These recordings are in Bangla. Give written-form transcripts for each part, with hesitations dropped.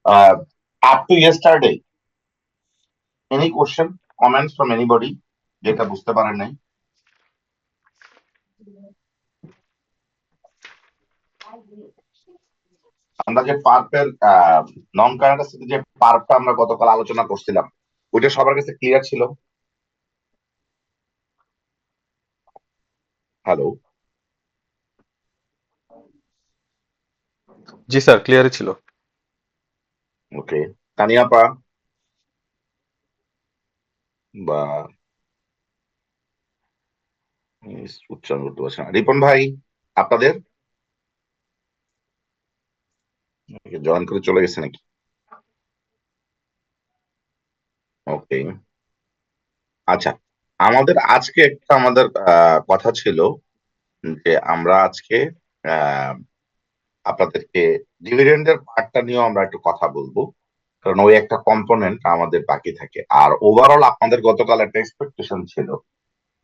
Up to yesterday, any question, comments from anybody যেটা বুঝতে পারেন নাই? আমরা যে পার্পের নন কারেন্ট অ্যাসেটে যে পার্পটা আমরা গতকাল আলোচনা করছিলাম, ওইটা সবার কাছে ক্লিয়ার ছিল? হ্যালো? জি স্যার, ক্লিয়ারই ছিল। ওকে। তানিয়াপা বা উচ্চারণ করতে পারছে না, রিপন ভাই, আপনাদের জয়েন করে চলে গেছে নাকি? ওকে। আচ্ছা, আমাদের আজকে একটা আমাদের কথা ছিল যে আমরা আজকে আহ, আপনাদেরকে ডিভিডেন্ডের পার্টটা নিয়েও আমরা একটু কথা বলবো, কারণ ওই একটা কম্পোনেন্ট আমাদের বাকি থাকে। আর ওভারঅল আপনাদের গতকাল একটা এক্সপেকটেশন ছিল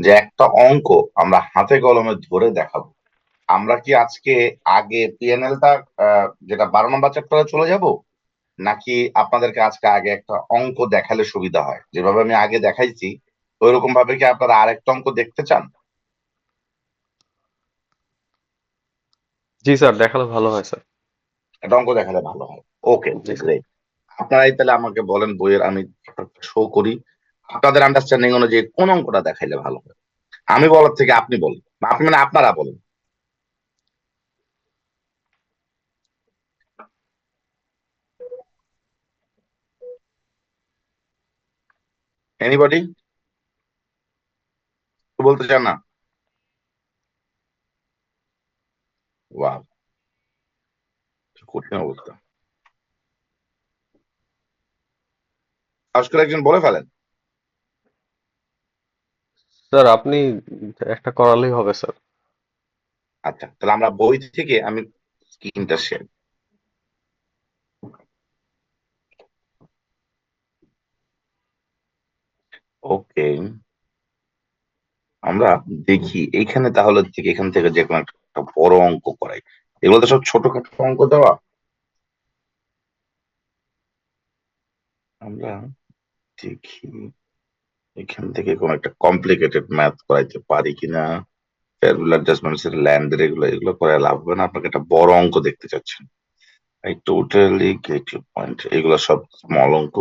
যে একটা অঙ্ক আমরা হাতে কলমে ধরে দেখাবো। আমরা কি আজকে আগে পিএনএলটা যেটা 12 নম্বর চ্যাপ্টারে চলে যাব, নাকি আপনাদেরকে আজকে আগে একটা অঙ্ক দেখালে সুবিধা হয়? যেভাবে আমি আগে দেখাইছি ওইরকম ভাবে কি আপনারা আরেকটা অঙ্ক দেখতে চান? জি স্যার, দেখালে ভালো হয় স্যার। একটা অঙ্ক দেখালে ভালো হয়। ওকে, জি স্যার। গ্রেট। আপনারাই তাহলে আমাকে বলেন, বইয়ের আমি শো করি আপনাদের আন্ডারস্ট্যান্ডিং অনুযায়ী কোন অঙ্কটা দেখাইলে ভালো হয়। আমি বলার থেকে আপনি বলেন, না, আপনি মানে আপনারা বলেন। এনিবডি বলতে চান না? ওয়াও, কঠিন অবস্থা। আজ করে একজন বলে ফেলেন। স্যার, আপনি একটা করালেই হবে স্যার। আচ্ছা, তাহলে আমরা বই থেকে আমি স্ক্রিনটা শেয়ার। ওকে, আমরা দেখি এইখানে তাহলে থেকে এখান থেকে যে কোনো একটা বড় অঙ্ক করাই। এগুলো তো সব ছোটখাটো অঙ্ক দেওয়া। আমরা দেখি এখান থেকে কোন একটা কমপ্লিকেটেড ম্যাথ করাইতে পারি কিনা। ফেয়ারগুলো অ্যাডজাস্টমেন্টস এর ল্যান্ডের এগুলো এগুলো করে লাভ হবে না, আপনাকে একটা বড় অঙ্ক দেখতে চাচ্ছেন। I totally get your point. এগুলো সব স্মল অঙ্ক।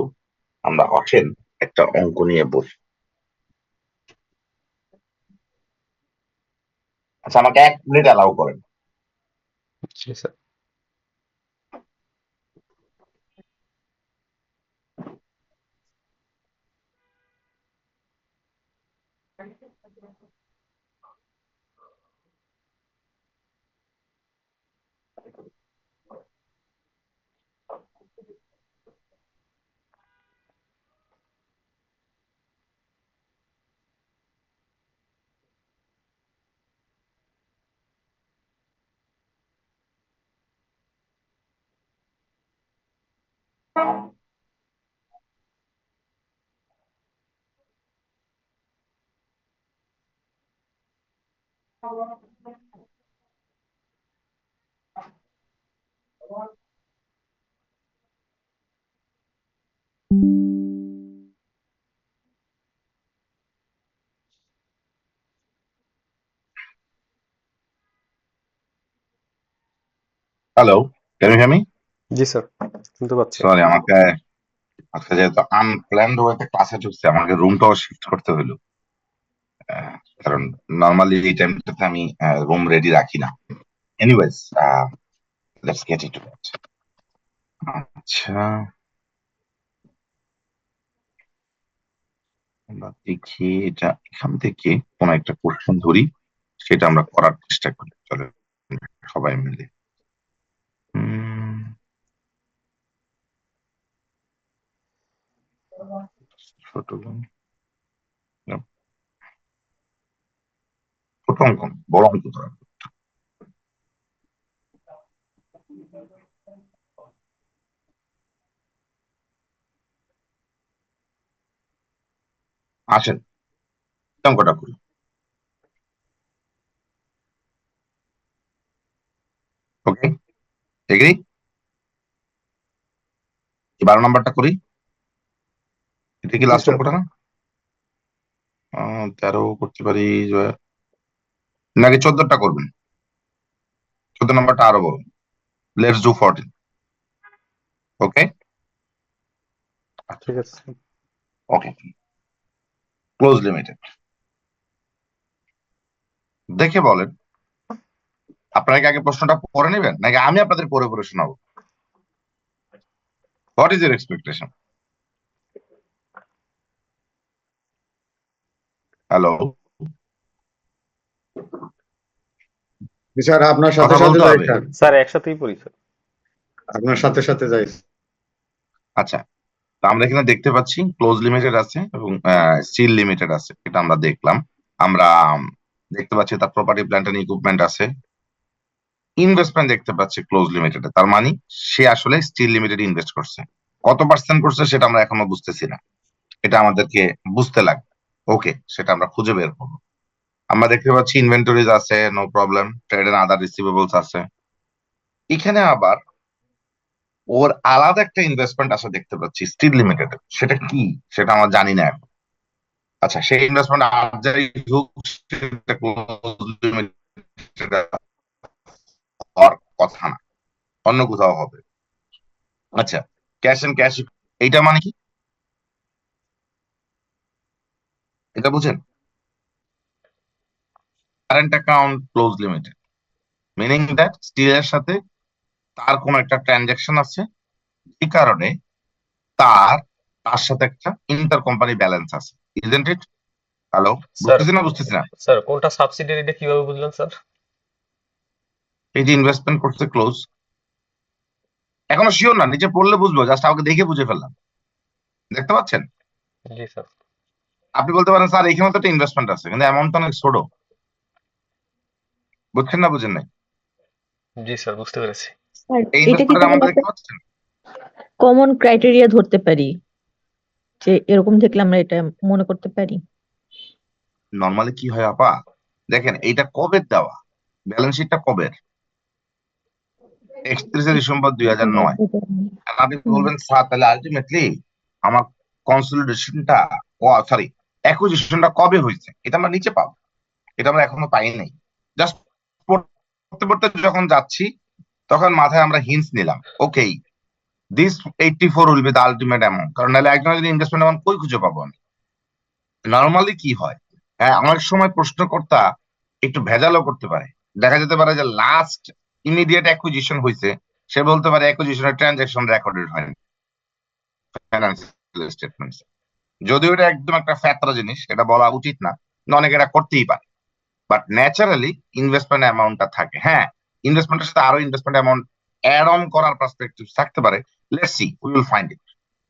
আমরা আসেন একটা অঙ্ক নিয়ে বসি। আচ্ছা, আমাকে 1 মিনিট অ্যালাউ করেন। জি sir. Hello, can you hear me? জি স্যার, শুনতে পাচ্ছি। সরি, আমাকে আজকে যেহেতু আনপ্ল্যান্ড ওয়েতে ক্লাসে ঢুকছে, আমাকে রুমটাও শিফট করতে হলো। আহ, কারণ নর্মালি এই টাইমটাতে আমি রুম রেডি রাখি না। Anyways, let's get it. আচ্ছা, আমরা দেখি এটা এখান থেকে কোন একটা কোশ্চেন ধরি, সেটা আমরা করার চেষ্টা করি। চলো সবাই মিলে। উম, ছোট ছোট অঙ্ক না, বড় অঙ্ক ধরা। আসেন অঙ্কটা করি। ওকে, এগ্রি? এই 12 নাম্বারটা করি, এটা কি জি লাস্ট স্যার। অঙ্কটা না? 13 করতে পারি নাকি 14টা করবেন? 14 নাম্বারটা আরো বড়। Let's do 14। ওকে ঠিক আছে। ওকে, ক্লোজ লিমিটেড দেখে বলেন। আপনারা কি আগে প্রশ্নটা পড়ে নেবেন নাকি আমি আপনাদের পড়ে পড়ে শোনাবো? What is your expectation? Hello, জি স্যার, আপনার সাথে কথা সাথে বলতে যাই হবে। স্যার। স্যার একসাথেই পড়ি স্যার। আপনার সাথে সাথে যাই। আচ্ছা, তো আমরা এখানে দেখতে পাচ্ছি ক্লোজ লিমিটেড আছে এবং স্টিল লিমিটেড আছে, এটা আমরা দেখলাম। আমরা দেখতে পাচ্ছি তার প্রপার্টি প্ল্যান্ট এন্ড ইকুইপমেন্ট আছে, ইনভেস্টমেন্ট দেখতে পাচ্ছি ক্লোজ লিমিটেড। তার মানে সে আসলে স্টিল লিমিটেড ইনভেস্ট করছে। কত পার্সেন্ট করছে সেটা আমরা এখনো বুঝতেছি না, এটা আমাদেরকে বুঝতে লাগবে। ওকে, সেটা আমরা খুঁজে বের করবো। আমরা দেখতে পাচ্ছি ইনভেন্টরিজ আছে, no problem. Trade and other receivables আছে। এখানে আবার ওর আলাদা একটা ইনভেস্টমেন্ট আছে দেখতে পাচ্ছি স্টিল লিমিটেড, সেটা কি সেটা আমরা জানি না এখন। আচ্ছা, সেই ইনভেস্টমেন্ট আর যাই হোক সেটা ক্লোজ লিমিটেড হওয়ার কথা না, অন্য কোথাও হবে। আচ্ছা, ক্যাশ এন্ড ক্যাশ, এইটা মানে কি এটা বুঝেন? Current account close limited meaning that স্টিলের সাথে তার কোনো একটা ট্রানজাকশন আছে, এই কারণে তার তার সাথে একটা ইন্টার কোম্পানি ব্যালেন্স আছে, ইজেন্ট ইট? হ্যালো, স্যার বুঝতেছি না বুঝতেছি না? স্যার কোনটা সাবসিডিয়ারিটা কিভাবে বুঝলেন স্যার? এই যে ইনভেস্টমেন্ট করছে ক্লোজ, এখনো শিওর না, নিচে পড়লে বুঝবো, জাস্ট আমাকে দেখে বুঝে ফেললাম। দেখতে পাচ্ছেন? জি স্যার। আপনি বলতে পারেন স্যার এখানে তো একটা ইনভেস্টমেন্ট আছে কিন্তু অ্যামাউন্ট অনেক ছোট। বুঝছেন না বুঝেন নাই? জি স্যার, বুঝতে পেরেছি। আর এই এটা কি ইনভেস্টমেন্টের তাহলে অ্যামাউন্ট একটা দেখতে পাচ্ছেন? কমন ক্রাইটেরিয়া ধরতে পারি যে এরকম দেখলে আমরা এটা মনে করতে পারি? নর্মালি কি হয় আপা, দেখেন এইটা কবে দেওয়া, ব্যালেন্স শিটটা কবে? 31শে ডিসেম্বর 2009। আর আপনি হুম। বলবেন স্যার তাহলে আলটিমেটলি আমার কনসলিডেশনটা, সরি, অ্যাকুইজিশনটা কবে হয়েছে, এটা আমরা নিচে পাবো, এটা আমরা এখনো পাই নাই। জাস্ট পড়তে পড়তে যখন যাচ্ছি তখন মাথায় আমরা হিন্টস নিলাম, okay this 84 will be the ultimate amount, কারণ নাহলে একজন যদি ইনভেস্টমেন্ট অ্যামাউন্ট কই খুঁজে পাবো আমি? নর্মালি কি হয়, হ্যাঁ অনেক সময় প্রশ্নকর্তা একটু ভেজালও করতে পারে। দেখা যেতে পারে যে লাস্ট ইমিডিয়েট অ্যাকুইজিশন হয়েছে, সে বলতে পারে অ্যাকুইজিশনের ট্রানজাকশন রেকর্ডেড হয়নি ফাইন্যান্সিয়াল স্টেটমেন্টস। যদিও এটা একদম একটা ফ্যাক্টর জিনিস, এটা বলা উচিত না, কিন্তু অনেকে এটা করতেই পারে। বাট ন্যাচারালি ইনভেস্টমেন্ট অ্যামাউন্টটা থাকে। হ্যাঁ, ইনভেস্টমেন্টের সাথে আরো ইনভেস্টমেন্ট অ্যামাউন্ট অ্যাড অন করার পার্সপেক্টিভ থাকতে পারে। Let's see, we will find it.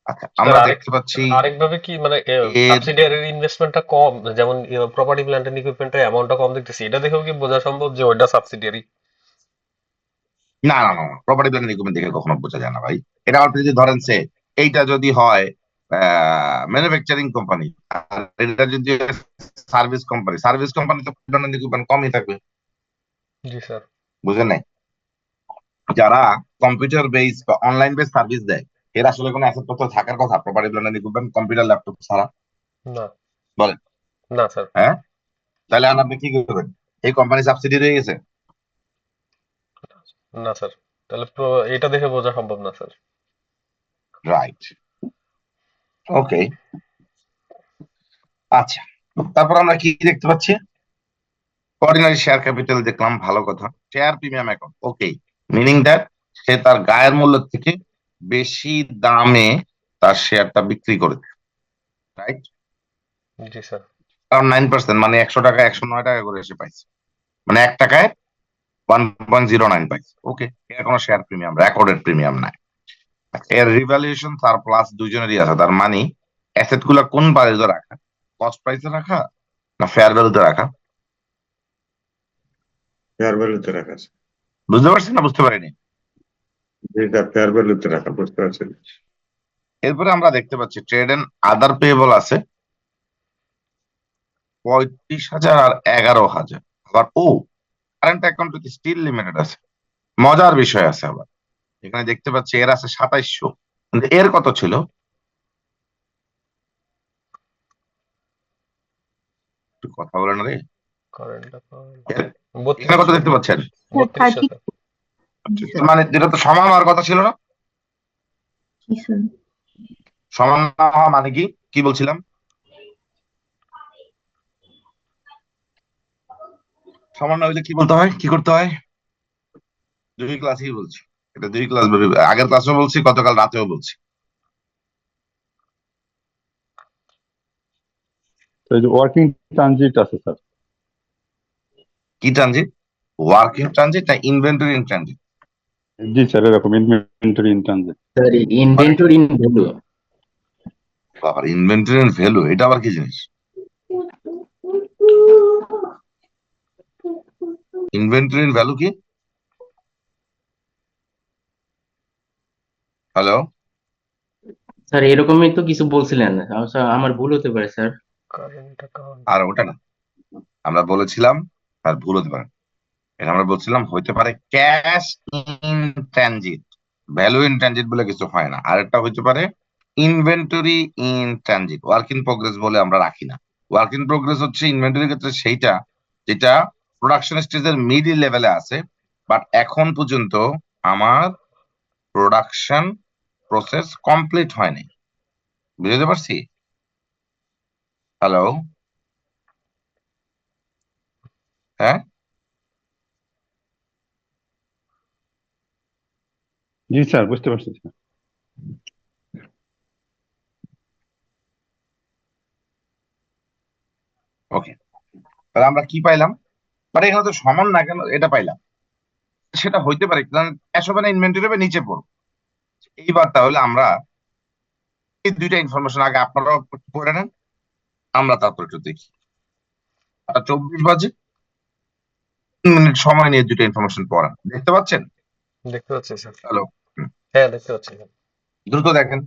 আচ্ছা, স্যার আমরা দেখতে পাচ্ছি আরেকভাবে কি মানে এর সাবসিডিয়ারির ইনভেস্টমেন্টটা কম, যেমন প্রপার্টি প্ল্যান্ট এন্ড ইকুইপমেন্টের অ্যামাউন্টটা কম দেখতেছি, এটা দেখেও কি বোঝা সম্ভব যে ওইটা সাবসিডিয়ারি? না না না, প্রপার্টি প্ল্যান রিকমেন্ড দেখে কখনো বোঝা যায় না ভাই। এটা আপনি যদি ধরেন সে এইটা যদি হয় ম্যানুফ্যাকচারিং কোম্পানি, আর এটা যদি সার্ভিস কোম্পানি তো ইকুইপমেন্ট কমই থাকবে। জি স্যার। বুঝেন নাই? যারা কম্পিউটার বেস বা অনলাইন বেস সার্ভিস দেয়, এর আসলে কোনো অ্যাসেট পত্র থাকার কথা property plan equipment, computer laptop ছাড়া? না। বলেন। না স্যার। হ্যাঁ, তাহলে এখন আপনি কি করবেন? এই কোম্পানি সাবসিডি রয়ে গেছে? না স্যার, তাহলে এটা দেখে বোঝা সম্ভব না স্যার। রাইট, ওকে। আচ্ছা, তারপর আমরা কি দেখতে পাচ্ছি? অর্ডিনারি শেয়ার ক্যাপিটাল দেখলাম, ভালো কথা। Share premium account, okay, meaning that সে তার গায়ের মূল্য থেকে বেশি দামে তার শেয়ারটা বিক্রি করেছে, রাইট? জি স্যার। কারণ 9%, মানে 100 টাকা 109 টাকা করে এসে পাইছে, মানে 1 টাকায় 1.09 পাইছে। ওকে, এর কোনো শেয়ার প্রিমিয়াম, রেকর্ডেড প্রিমিয়াম নাই। আচ্ছা, এর রিভ্যালুয়েশন তার প্লাস দুইজনেরই আছে, তার মানে অ্যাসেট গুলা কোন প্রাইসে রাখা, কস্ট প্রাইসে রাখা না ফেয়ার ভ্যালুতে রাখা? ফেয়ার ভ্যালুতে রাখা আছে। বুঝতে পারছি না বুঝতে পারিনি? যেটা ফেয়ার ভ্যালুতে রাখা, বুঝতে পারছেন? এরপরে আমরা দেখতে পাচ্ছি ট্রেড এন্ড আদার পেয়েবল আছে 35,000 আর 11,000। আবার current account with steel limited আছে, মজার বিষয় আছে আবার। এখানে দেখতে পাচ্ছি এর আছে 2700, কিন্তু এর কত ছিল? একটু কথা বলেন রে। কারেন্ট অ্যাকাউন্ট এর এখানে কত 3200। দেখতে পাচ্ছেন? Sir 3200 sir. জি তার স্যার। মানে যেটা তো সমান হওয়ার কথা ছিল না? জি স্যার। সমান না হওয়া মানে কি? কি বলছিলাম? সমান না হইলে কি বলতে হয়, কি করতে হয়? 2 ক্লাসেই বলছি, এটা 2 ক্লাস আগের ক্লাসেও বলছি, গতকাল রাতেও বলছি। তো এই যে ওয়ার্কিং ট্রানজিট আছে স্যার, কি ট্রানজিট? ওয়ার্কিং ট্রানজিট না ইনভেন্টরি ইন ট্রানজিট? জি স্যার এরকম inventory in transit. Sir inventory in value. বাবার ইনভেন্টরি ইন ভ্যালু, এটা আবার কি জিনিস? ইনভেন্টরি ইন ভ্যালু কি? হ্যালো, স্যার এরকমই তো কিছু বলছিলেন, স্যার আমার ভুল হতে পারে স্যার। কারেন্ট অ্যাকাউন্ট আর ওটা না, আমরা বলেছিলাম, আর ভুল হতে পারে, এটা আমরা বলছিলাম হইতে পারে cash in transit, value in transit বলে কিছু হয় না। আর একটা হইতে পারে inventory in transit, work in progress বলে আমরা রাখি না। ওয়ার্ক ইন প্রোগ্রেস হচ্ছে ইনভেন্টরির ক্ষেত্রে সেইটা যেটা প্রোডাকশন স্টেজের মিডল লেভেলে আছে, বাট এখন পর্যন্ত আমার প্রোডাকশন প্রসেস কমপ্লিট হয়নি। বুঝতে পারছি? হ্যালো, হ্যাঁ, জি স্যার বুঝতে পারছি স্যার। ওকে। তাহলে আমরা কি পাইলাম? বাট এখানে তো সমান না কেন এটা পাইলাম, সেটা হইতে পারে কারণ ক্যাশ হবে না ইনভেন্টরি হবে, নিচে পড়ো। এইবার তাহলে আমরা এই দুইটা ইনফরমেশন আগে আপনারাও পড়ে নেন, আমরা তারপর একটু দেখি। 8:24 বাজে, 3 মিনিট সময় নিয়ে দুইটা ইনফরমেশন পড়ান, দেখতে পাচ্ছেন? দেখতে পাচ্ছি স্যার। হ্যালো, হ্যাঁ, দেখতে পাচ্ছি স্যার। দ্রুত দেখেন।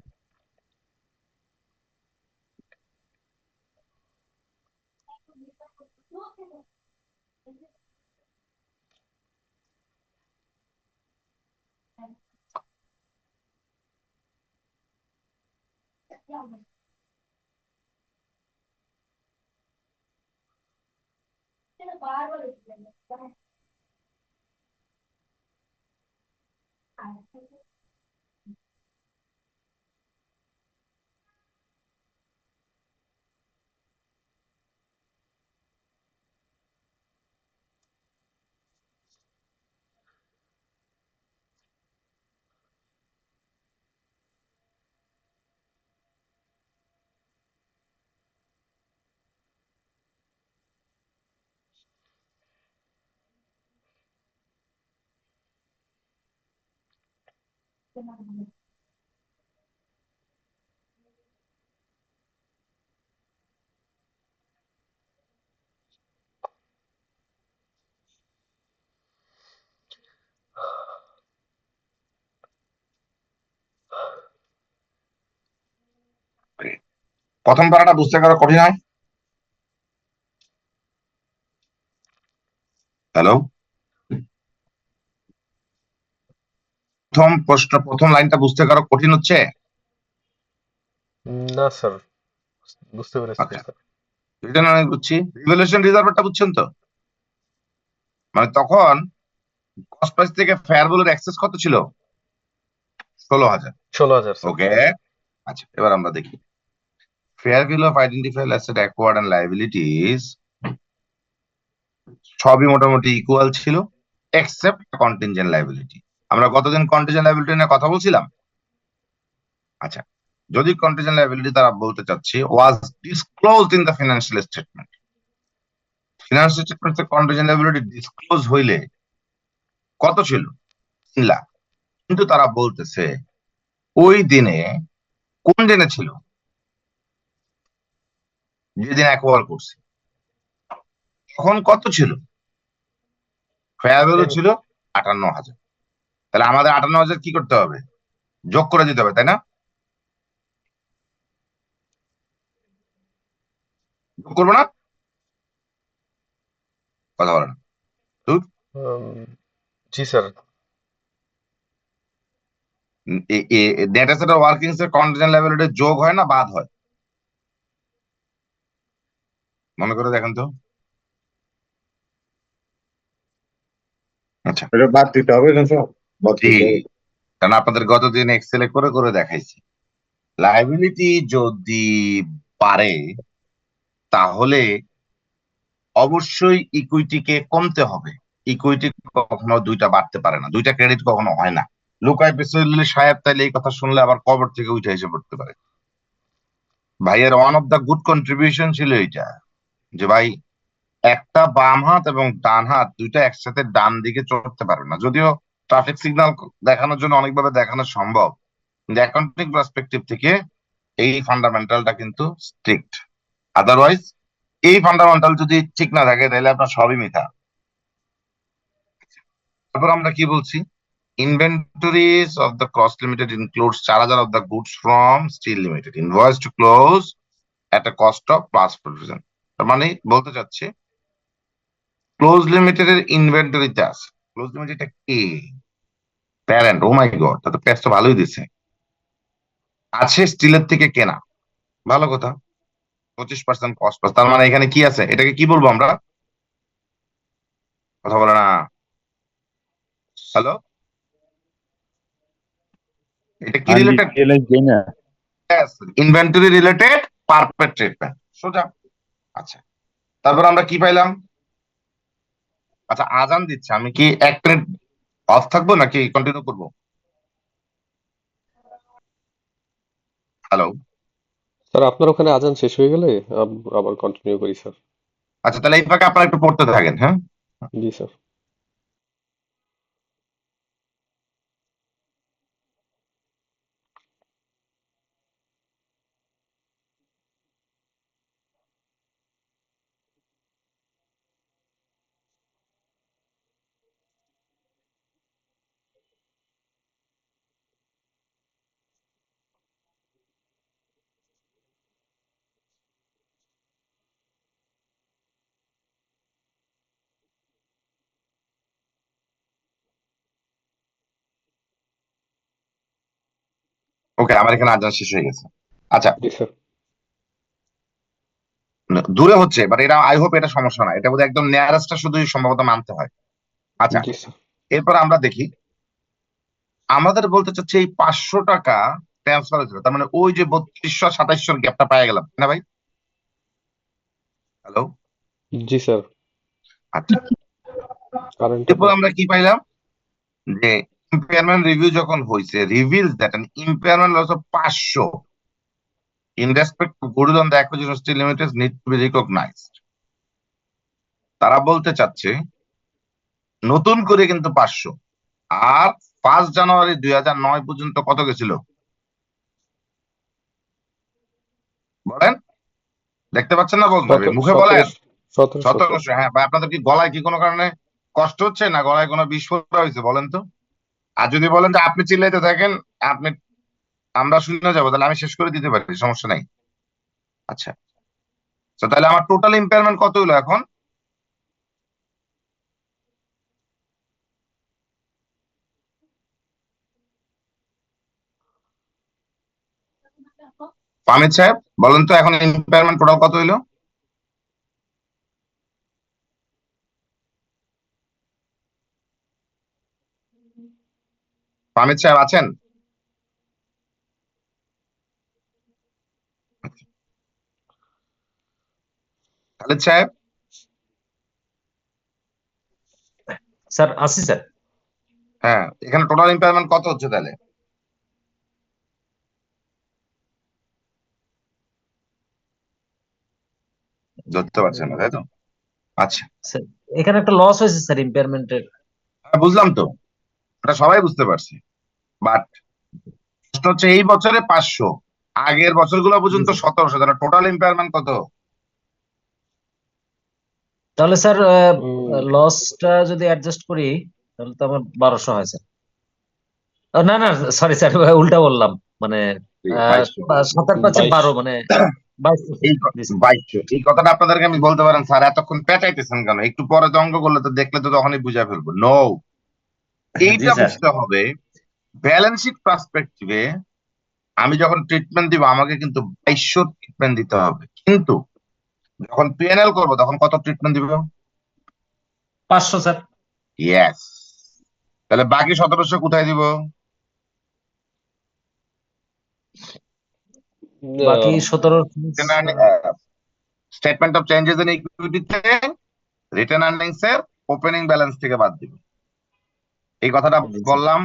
প্রথম পারাটা বুঝতে কারো কঠিন হয়? হ্যালো, প্রথম প্রশ্ন, প্রথম লাইনটা বুঝতে কারো কঠিন হচ্ছে? না স্যার, বুঝতে পেরেছি তো আচ্ছা, স্যার। রিটার্ন আমি বুঝছি, রিভ্যালুয়েশন রিজার্ভটা বুঝছেন তো? মানে তখন কস্ট প্রাইস থেকে ফেয়ার ভ্যালুর এক্সেস কত ছিল? 16,000। 16,000 স্যার। ওকে, আচ্ছা এবার আমরা দেখি fair value of identified asset acquired and liabilities সবই মোটামুটি ইকুয়াল ছিল এক্সেপ্ট কন্টিনজেন্ট লায়াবিলিটি। আমরা কতদিন কন্টিনজেন্ট লায়াবিলিটি নিয়ে কথা বলছিলাম? আচ্ছা, যদি কন্টিনজেন্ট লায়াবিলিটি তারা বলতে চাচ্ছি was disclosed in the financial statement, financial স্টেটমেন্টে কন্টিনজেন্ট লায়াবিলিটি ডিসক্লোজ হইলে কত ছিল? 3 লাখ। কিন্তু তারা বলতেছে ওই দিনে, কোন দিনে ছিল? যেদিন অ্যাকোয়ার করছে, তখন কত ছিল? ফেয়ার ভ্যালু ছিল 58,000। তাহলে আমাদের 58,000 কি করতে হবে? যোগ করে দিতে হবে, তাই না? যোগ করবো না? কথা বলে না। উম, জি স্যার। ডেটা সেটের ওয়ার্কিংস এর কন্টিজেন্ট লায়াবিলিটি যোগ হয় না বাদ হয়? মনে করে দেখেন তো। আচ্ছা, এটা বাদ দিতে হবে না স্যার, বাদ জি, দিতে হবে। কারণ আপনাদের গতদিন এক্সেলে করে করে দেখাইছি। লায়াবিলিটি যদি বাড়ে তাহলে অবশ্যই ইকুইটিকে কমতে হবে। ইকুইটি কখনো দুইটা বাড়তে পারে না, দুইটা ক্রেডিট কখনো হয় না। লুকাই পেছলি সাহেব তাইলে এই কথা শুনলে আবার কবর থেকে উঠে এসে পড়তে পারে। ভাইয়ের one of the good contribution ছিল এইটা, যে ভাই একটা বাম হাত এবং ডান হাত দুইটা একসাথে ডান দিকে চড়তে পারবে না। যদিও ট্রাফিক সিগন্যাল দেখানোর জন্য অনেকভাবে দেখানো সম্ভব, কিন্তু অ্যাকাউন্টিং পার্সপেক্টিভ থেকে এই ফান্ডামেন্টালটা কিন্তু স্ট্রিক্ট। আদারওয়াইজ এই ফান্ডামেন্টাল যদি ঠিক না থাকে তাহলে আপনার সবই মিথ্যা। তারপর আমরা কি বলছি, inventories of the cost limited includes 4000 of the goods from steel limited invoice to close at a cost of plus provision. তার মানে বলতে চাচ্ছি ক্লোজ লিমিটেড এর ইনভেন্টরিতে আছে। ক্লোজ লিমিটেড কি প্যারেন্ট? ও মাই গড, তাতে প্যাচ তো ভালোই দিছে। আছে স্টিলের থেকে কেনা, ভালো কথা, 25% কস্ট প্লাস। তার মানে এখানে কি আছে, এটাকে কি বলবো আমরা? কথা বলে না, হ্যালো, এটা কি related? Unrealised gain. Inventory related পারপেট ট্রিটমেন্ট, সোজা। আচ্ছা, তারপর আমরা কি পাইলাম? আচ্ছা, আজান দিচ্ছে, আমি কি 1 মিনিট অফ থাকবো নাকি কন্টিনিউ করবো? হ্যালো, স্যার আপনার ওখানে আজান শেষ হয়ে গেলে আবার কন্টিনিউ করি স্যার। আচ্ছা তাহলে এই ফাঁকে আপনারা একটু পড়তে থাকেন, হ্যাঁ। জি স্যার। ওকে, আমার এখানে আজান শেষ হয়ে গেছে। আচ্ছা, জি স্যার। দূরে হচ্ছে, বাট এটা আই হোপ এটা সমস্যা না, এটা বোধহয় একদম নিয়ারেস্টটা শুধুই সম্ভবত মানতে হয়। আচ্ছা, জি স্যার। এরপর আমরা দেখি, আমাদের বলতে চাচ্ছি এই 500 টাকা ট্রান্সফার হয়েছিল, তার মানে ওই যে 3200 2700 গ্যাপটা পাই গেলাম না ভাই? হ্যালো, জি স্যার। আচ্ছা, কারেন্ট এরপর আমরা কি পাইলাম, যে ইম্পেয়ারমেন্ট রিভিউ যখন হয়েছে reveals that an impairment loss of 500 in respect to goodwill on the acquisition of steel limited need to be recognized. তারা বলতে চাচ্ছে নতুন করে কিন্তু 500, আর 5 জানুয়ারি 2009 পর্যন্ত কত গেছিল বলেন? দেখতে পাচ্ছেন না বলতে হবে, মুখে বলেন। 1700 স্যার। 1700, হ্যাঁ ভাই, আপনাদের কি গলায় কি কোনো কারণে কষ্ট হচ্ছে না গলায় কোনো বিস্ফোরণ হয়েছে বলেন তো? আর যদি বলেন যে আপনি চিল্লাইতে থাকেন, আপনি আমরা শুনে যাবো, তাহলে আমি শেষ করে দিতে পারি, সমস্যা নাই। আচ্ছা, তো তাহলে আমার টোটাল ইম্পেয়ারমেন্ট কত হলো এখন? ফামিদ সাহেব বলেন তো এখন ইম্পেয়ারমেন্ট টোটাল কত হইলো? ফামিদ সাহেব আছেন? খালিদ সাহেব? স্যার আছি স্যার। হ্যাঁ, এখানে টোটাল ইম্পেয়ারমেন্ট কত হচ্ছে তাহলে? ধরতে পারছেন না, তাই তো? আচ্ছা, স্যার এখানে একটা লস হয়েছে স্যার ইম্পেয়ারমেন্টের। হ্যাঁ, বুঝলাম তো, এটা সবাই বুঝতে পারছি, বাট প্রশ্ন হচ্ছে এই বছরে 500, আগের বছরগুলো পর্যন্ত 1700, তাহলে টোটাল ইম্পেয়ারমেন্ট কত? তাহলে স্যার উম, লসটা যদি অ্যাডজাস্ট করি তাহলে তো আমার 1200 হয় স্যার। না না, সরি স্যার, উল্টা বললাম। মানে 2200। 7 আর 5 12, মানে 2200 এই জি স্যার। 2200, এই কথাটা আপনাদেরকে আমি বলতে পারেন স্যার এতক্ষণ পেঁচাইতেছেন কেন? একটু পরে তো অঙ্ক করলে তো দেখলে তো তখনই বুঝে ফেলবো। নো, জি এইটা স্যার। বুঝতে হবে ব্যালেন্স শিট পার্সপেক্টিভে আমি যখন ট্রিটমেন্ট দিব আমাকে কিন্তু 2200 ট্রিটমেন্ট দিতে হবে, কিন্তু যখন পিএনএল করবো তখন কত ট্রিটমেন্ট দিব? 500 স্যার। ইয়েস। তাহলে বাকি 1700 কোথায় দিব? বাকি 17 স্টেটমেন্ট অফ চেঞ্জেস ইন ইকুইটিতে রিটেন আর্নিংস এর ওপেনিং ব্যালেন্স থেকে বাদ দিব। এই কথাটা বললাম,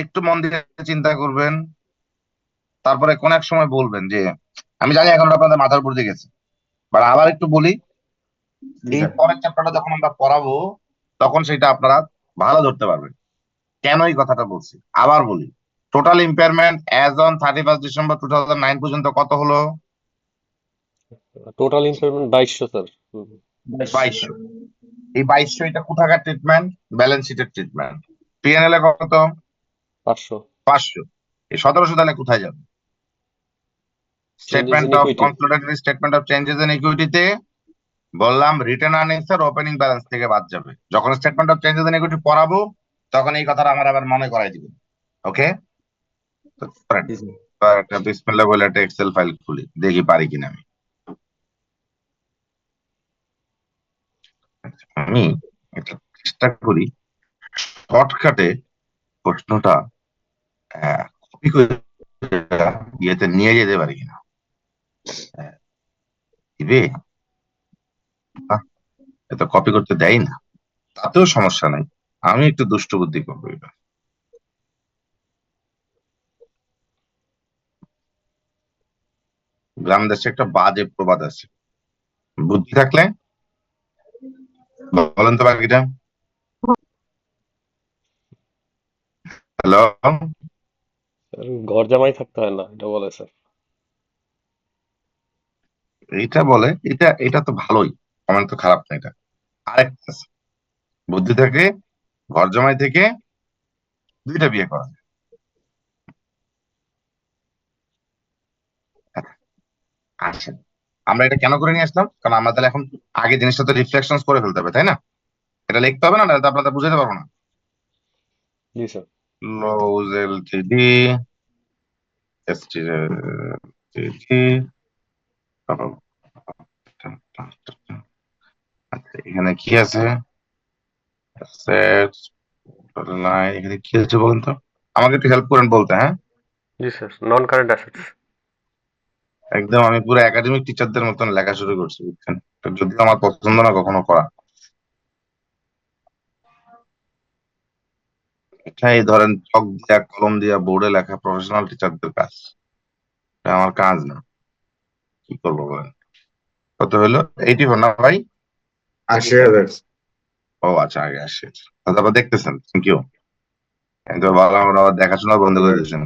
একটু মন দিয়ে চিন্তা করবেন, তারপরে কোন এক সময় বলবেন যে আমি জানি এখন আপনাদের মাথার উপর দিয়ে গেছে, বাট আবার একটু বলি, এই পরের চ্যাপ্টারটা যখন আমরা পড়াবো তখন সেটা আপনারা ভালো ধরতে পারবেন কেন এই কথাটা বলছি। আবার বলি, total impairment as on 31 December 2009 পর্যন্ত কত হলো? Total impairment 2200 sir. 2200। এই 2200 এটা কোথাকার ট্রিটমেন্ট? ব্যালেন্স শিটের ট্রিটমেন্ট। পিএনএল এ কত? 500 500। এই 1700 তাহলে কোথায় যাবে? Changes statement in of equity. Consolidated statement of changes in ইকুইটিতে বললাম রিটেন আর্নিংস আর ওপেনিং ব্যালেন্স থেকে বাদ যাবে। যখন statement of changes in equity পড়াবো তখন এই কথাটা আমার আবার মনে করাই দিবেন। ওকে? একটা বিসমিল্লাহ বলে একটা এক্সেল ফাইল খুলি, দেখি পারি কিনা আমি। আমি একটা চেষ্টা করি শর্টকাটে প্রশ্নটা কপি করে ইয়েতে নিয়ে যেতে পারি কিনা। দিবে? এত কপি করতে দেয় না, তাতেও সমস্যা নাই, আমি একটু দুষ্ট বুদ্ধি করবো এবার। গ্রাম দেশে একটা বাজে প্রবাদ আছে, বুদ্ধি থাকলে বলেন তো বাকিটা। হ্যালো? ঘর জামাই থাকতে হয় না, এটা বলে স্যার। এইটা বলে, এটা তো ভালোই, কমেন্ট তো খারাপ না এটা। আরেকটা আছে, বুদ্ধি থাকে ঘর জামাই থেকে 2টা বিয়ে করা যায়। আচ্ছা, আমরা এটা কেন করে নিয়ে আসলাম? কারণ আমরা তাহলে এখন আগে জিনিসটা তো রিফ্লেকশন করে ফেলতে হবে, তাই না? এটা লিখতে হবে না, না আপনাদের বুঝাতে পারবো না। জি স্যার। লউজ এলটিডি এসটি। আচ্ছা, এখানে কি আছে? Assets, total line, এখানে কি আছে বলুন তো, আমাকে একটু হেল্প করেন বলতে। হ্যাঁ, জি স্যার, নন কারেন্ট অ্যাসেটস। একদম আমি পুরো একাডেমিক টিচারদের মতন লেখা শুরু করছি, বুঝছেন? যদিও আমার পছন্দ না কখনো করা। এটা এই ধরেন চক দিয়া কলম দিয়া বোর্ডে লেখা প্রফেশনাল টিচারদের কাজ, এটা আমার কাজ না। কি করবো বলেন? কত হলো? 84 না ভাই? 80,000 ও আচ্ছা, আগে আসছে। তারপর দেখতেছেন, থ্যাংক ইউ। কিন্তু ভালো, আমরা আবার দেখাশোনা বন্ধ করে দিয়েছেন।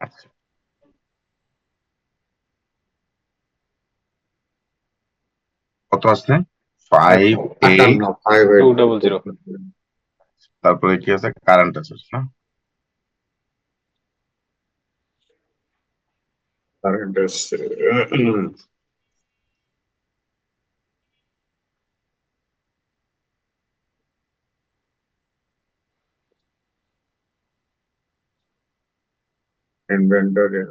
আচ্ছা, কত আসছে? 58। 200। তারপরে কি আছে? কারেন্ট অ্যাসেটস না? current is inventory.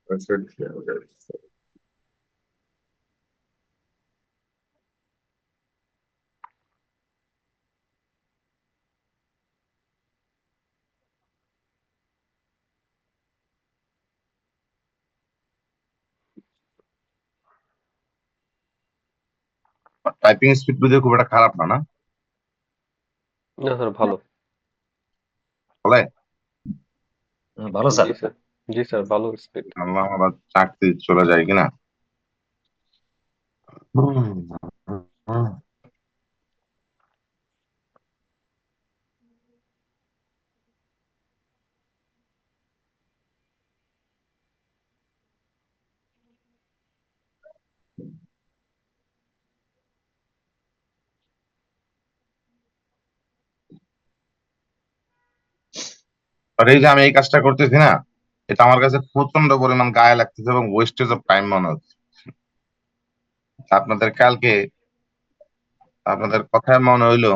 That's it. Yeah, okay. Typing speed বুঝে খুব একটা খারাপ না, না? না স্যার, ভালো। বলে ভালো স্যার। জি স্যার, জি স্যার, ভালো স্পিড। আল্লাহ আবার চাকরি চলে যায় কিনা। আর এই যে আমি এই কাজটা করতেছি না, এটা আমার কাছে প্রচন্ড পরিমাণ গায়ে লাগতেছে এবং ওয়েস্টেজ অফ টাইম মনে হচ্ছে। আপনাদের কালকে আপনাদের কথায় মনে হইলো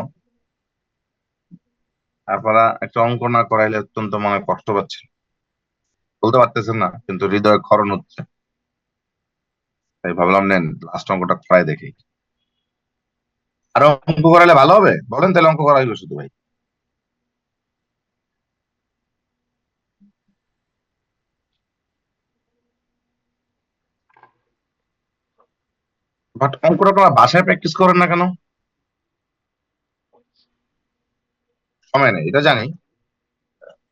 আপনারা একটা অঙ্ক না করাইলে অত্যন্ত মনে কষ্ট পাচ্ছেন, বলতে পারতেছেন না, কিন্তু হৃদয় ক্ষরণ হচ্ছে। তাই ভাবলাম নেন লাস্ট অঙ্কটা করাই দেখি। আর অঙ্ক করাইলে ভালো হবে, বলেন তাহলে অঙ্ক করা হইবে শুধু ভাই। বাট অঙ্কটা আপনারা বাসায় প্র্যাকটিস করেন না কেন? সময় নেই এটা জানি,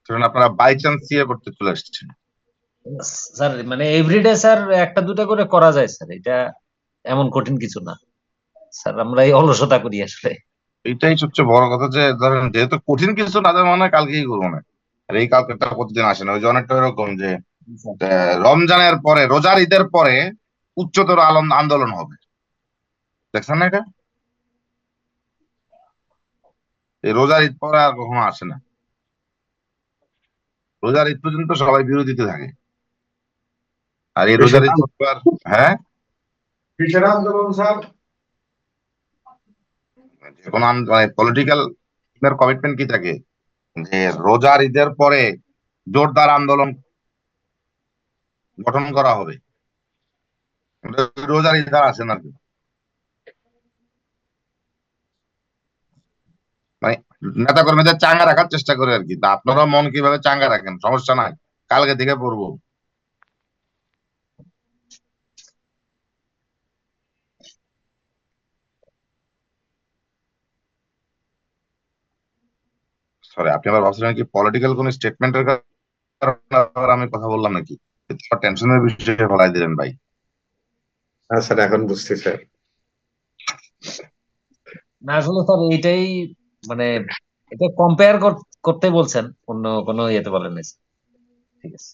কারণ আপনারা বাই চান্স ইয়ে করতে চলে আসছেন। স্যার মানে এভরিডে স্যার একটা দুটা করে করা যায় স্যার, এটা এমন কঠিন কিছু না স্যার, আমরা এই অলসতা করি আসলে। এইটাই সবচেয়ে বড় কথা, যে ধরেন যেহেতু কঠিন কিছু না তাদের মনে হয় কালকেই করবো না, আর এই কালকেটা প্রতিদিন আসে না। ওই যে অনেকটা এরকম যে রমজানের পরে, রোজার ঈদের পরে উচ্চতর আন্দোলন হবে, দেখছেন না এটা? এই রোজার ঈদ পরে আর কখনো আসে না, রোজার ঈদ পর্যন্ত সবাই বিরোধীতে থাকে। আর এই রোজার ঈদ পর আর, হ্যাঁ, কিসের আন্দোলন স্যার? কোন মানে পলিটিক্যাল কমিটমেন্ট কি থাকে যে রোজার ঈদের পরে জোরদার আন্দোলন গঠন করা হবে, রোজার ঈদ আর আসে না আর কি। মানে নেতা কর্মীদের চাঙ্গা রাখার চেষ্টা করে আর কি। তা আপনারা মন কিভাবে চাঙ্গা রাখেন, সমস্যা নাই, কালকে থেকে পড়বো। সরি, আপনি আবার ভাবছিলেন কি পলিটিক্যাল কোন স্টেটমেন্টের কারণে আবার আমি কথা বললাম নাকি? টেনশনের বিষয়ে ফেলাই দিলেন ভাই। হ্যাঁ স্যার, এখন বুঝছি স্যার। না আসলে স্যার এইটাই মানে এটা কম্পেয়ার করতে বলছেন, অন্য কোনো ইয়েতে বলেন নাই স্যার। ঠিক আছে।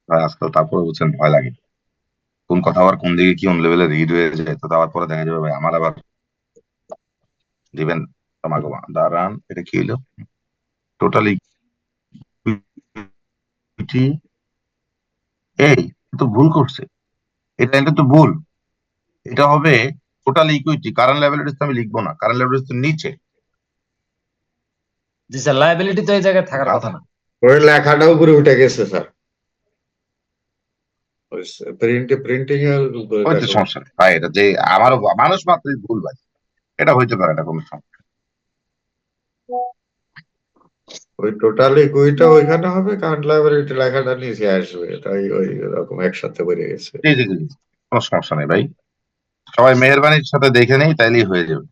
ভাই আজকাল তারপরে বুঝছেন ভয় লাগে, কোন কথা আবার কোন দিকে কি অন লেভেলে রিড হয়ে যায়, তো আবার পরে দেখা যাবে ভাই আমার আবার দিবেন। তোমাকে দাঁড়ান, এটা কি হলো? টোটালি এই তো ভুল করছে, এটা তো ভুল। এটা হবে টোটাল ইকুইটি। কারেন্ট লায়াবিলিটিস তো আমি লিখবো না, কারেন্ট লায়াবিলিটিস তো নিচে। জি স্যার, লায়াবিলিটি তো এই জায়গায় থাকার কথা গাধা। না। ওই লেখাটা উপরে উঠে গেছে স্যার, ওই প্রিন্টিং এর উপরে ওই তো লেখা। সমস্যা নেই ভাই, এটা যে আমারও মানুষ মাত্রই ভুল ভাই, এটা হইতে পারে না কোনো সমস্যা। ওই টোটাল ইকুইটা ওইখানে হবে, কারেন্ট লায়াবিলিটি লেখাটা নিচে আসবে, তাই ওই রকম একসাথে বেড়ে গেছে। জি জি জি জি, কোনো সমস্যা নেই ভাই, সবাই মেহরবানির সাথে দেখে নেই তাইলেই হয়ে যাবে।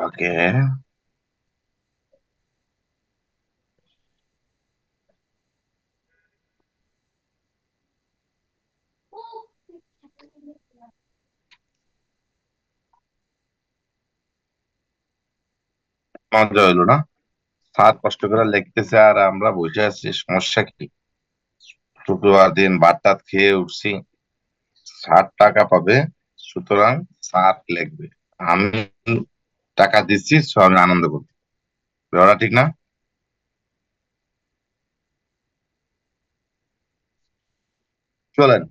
ওকে, মজা হইলো না? স্যার কষ্ট করে লিখতেছে আর আমরা বসে আছি, সমস্যা কি? শুক্রবার দিন ভাত টাত খেয়ে উঠছি, 60 টাকা পাবে, সুতরাং স্যার লিখবে, আমি টাকা দিচ্ছি, so আমি আনন্দ করবো। ব্যাপারটা ঠিক না? চলেন,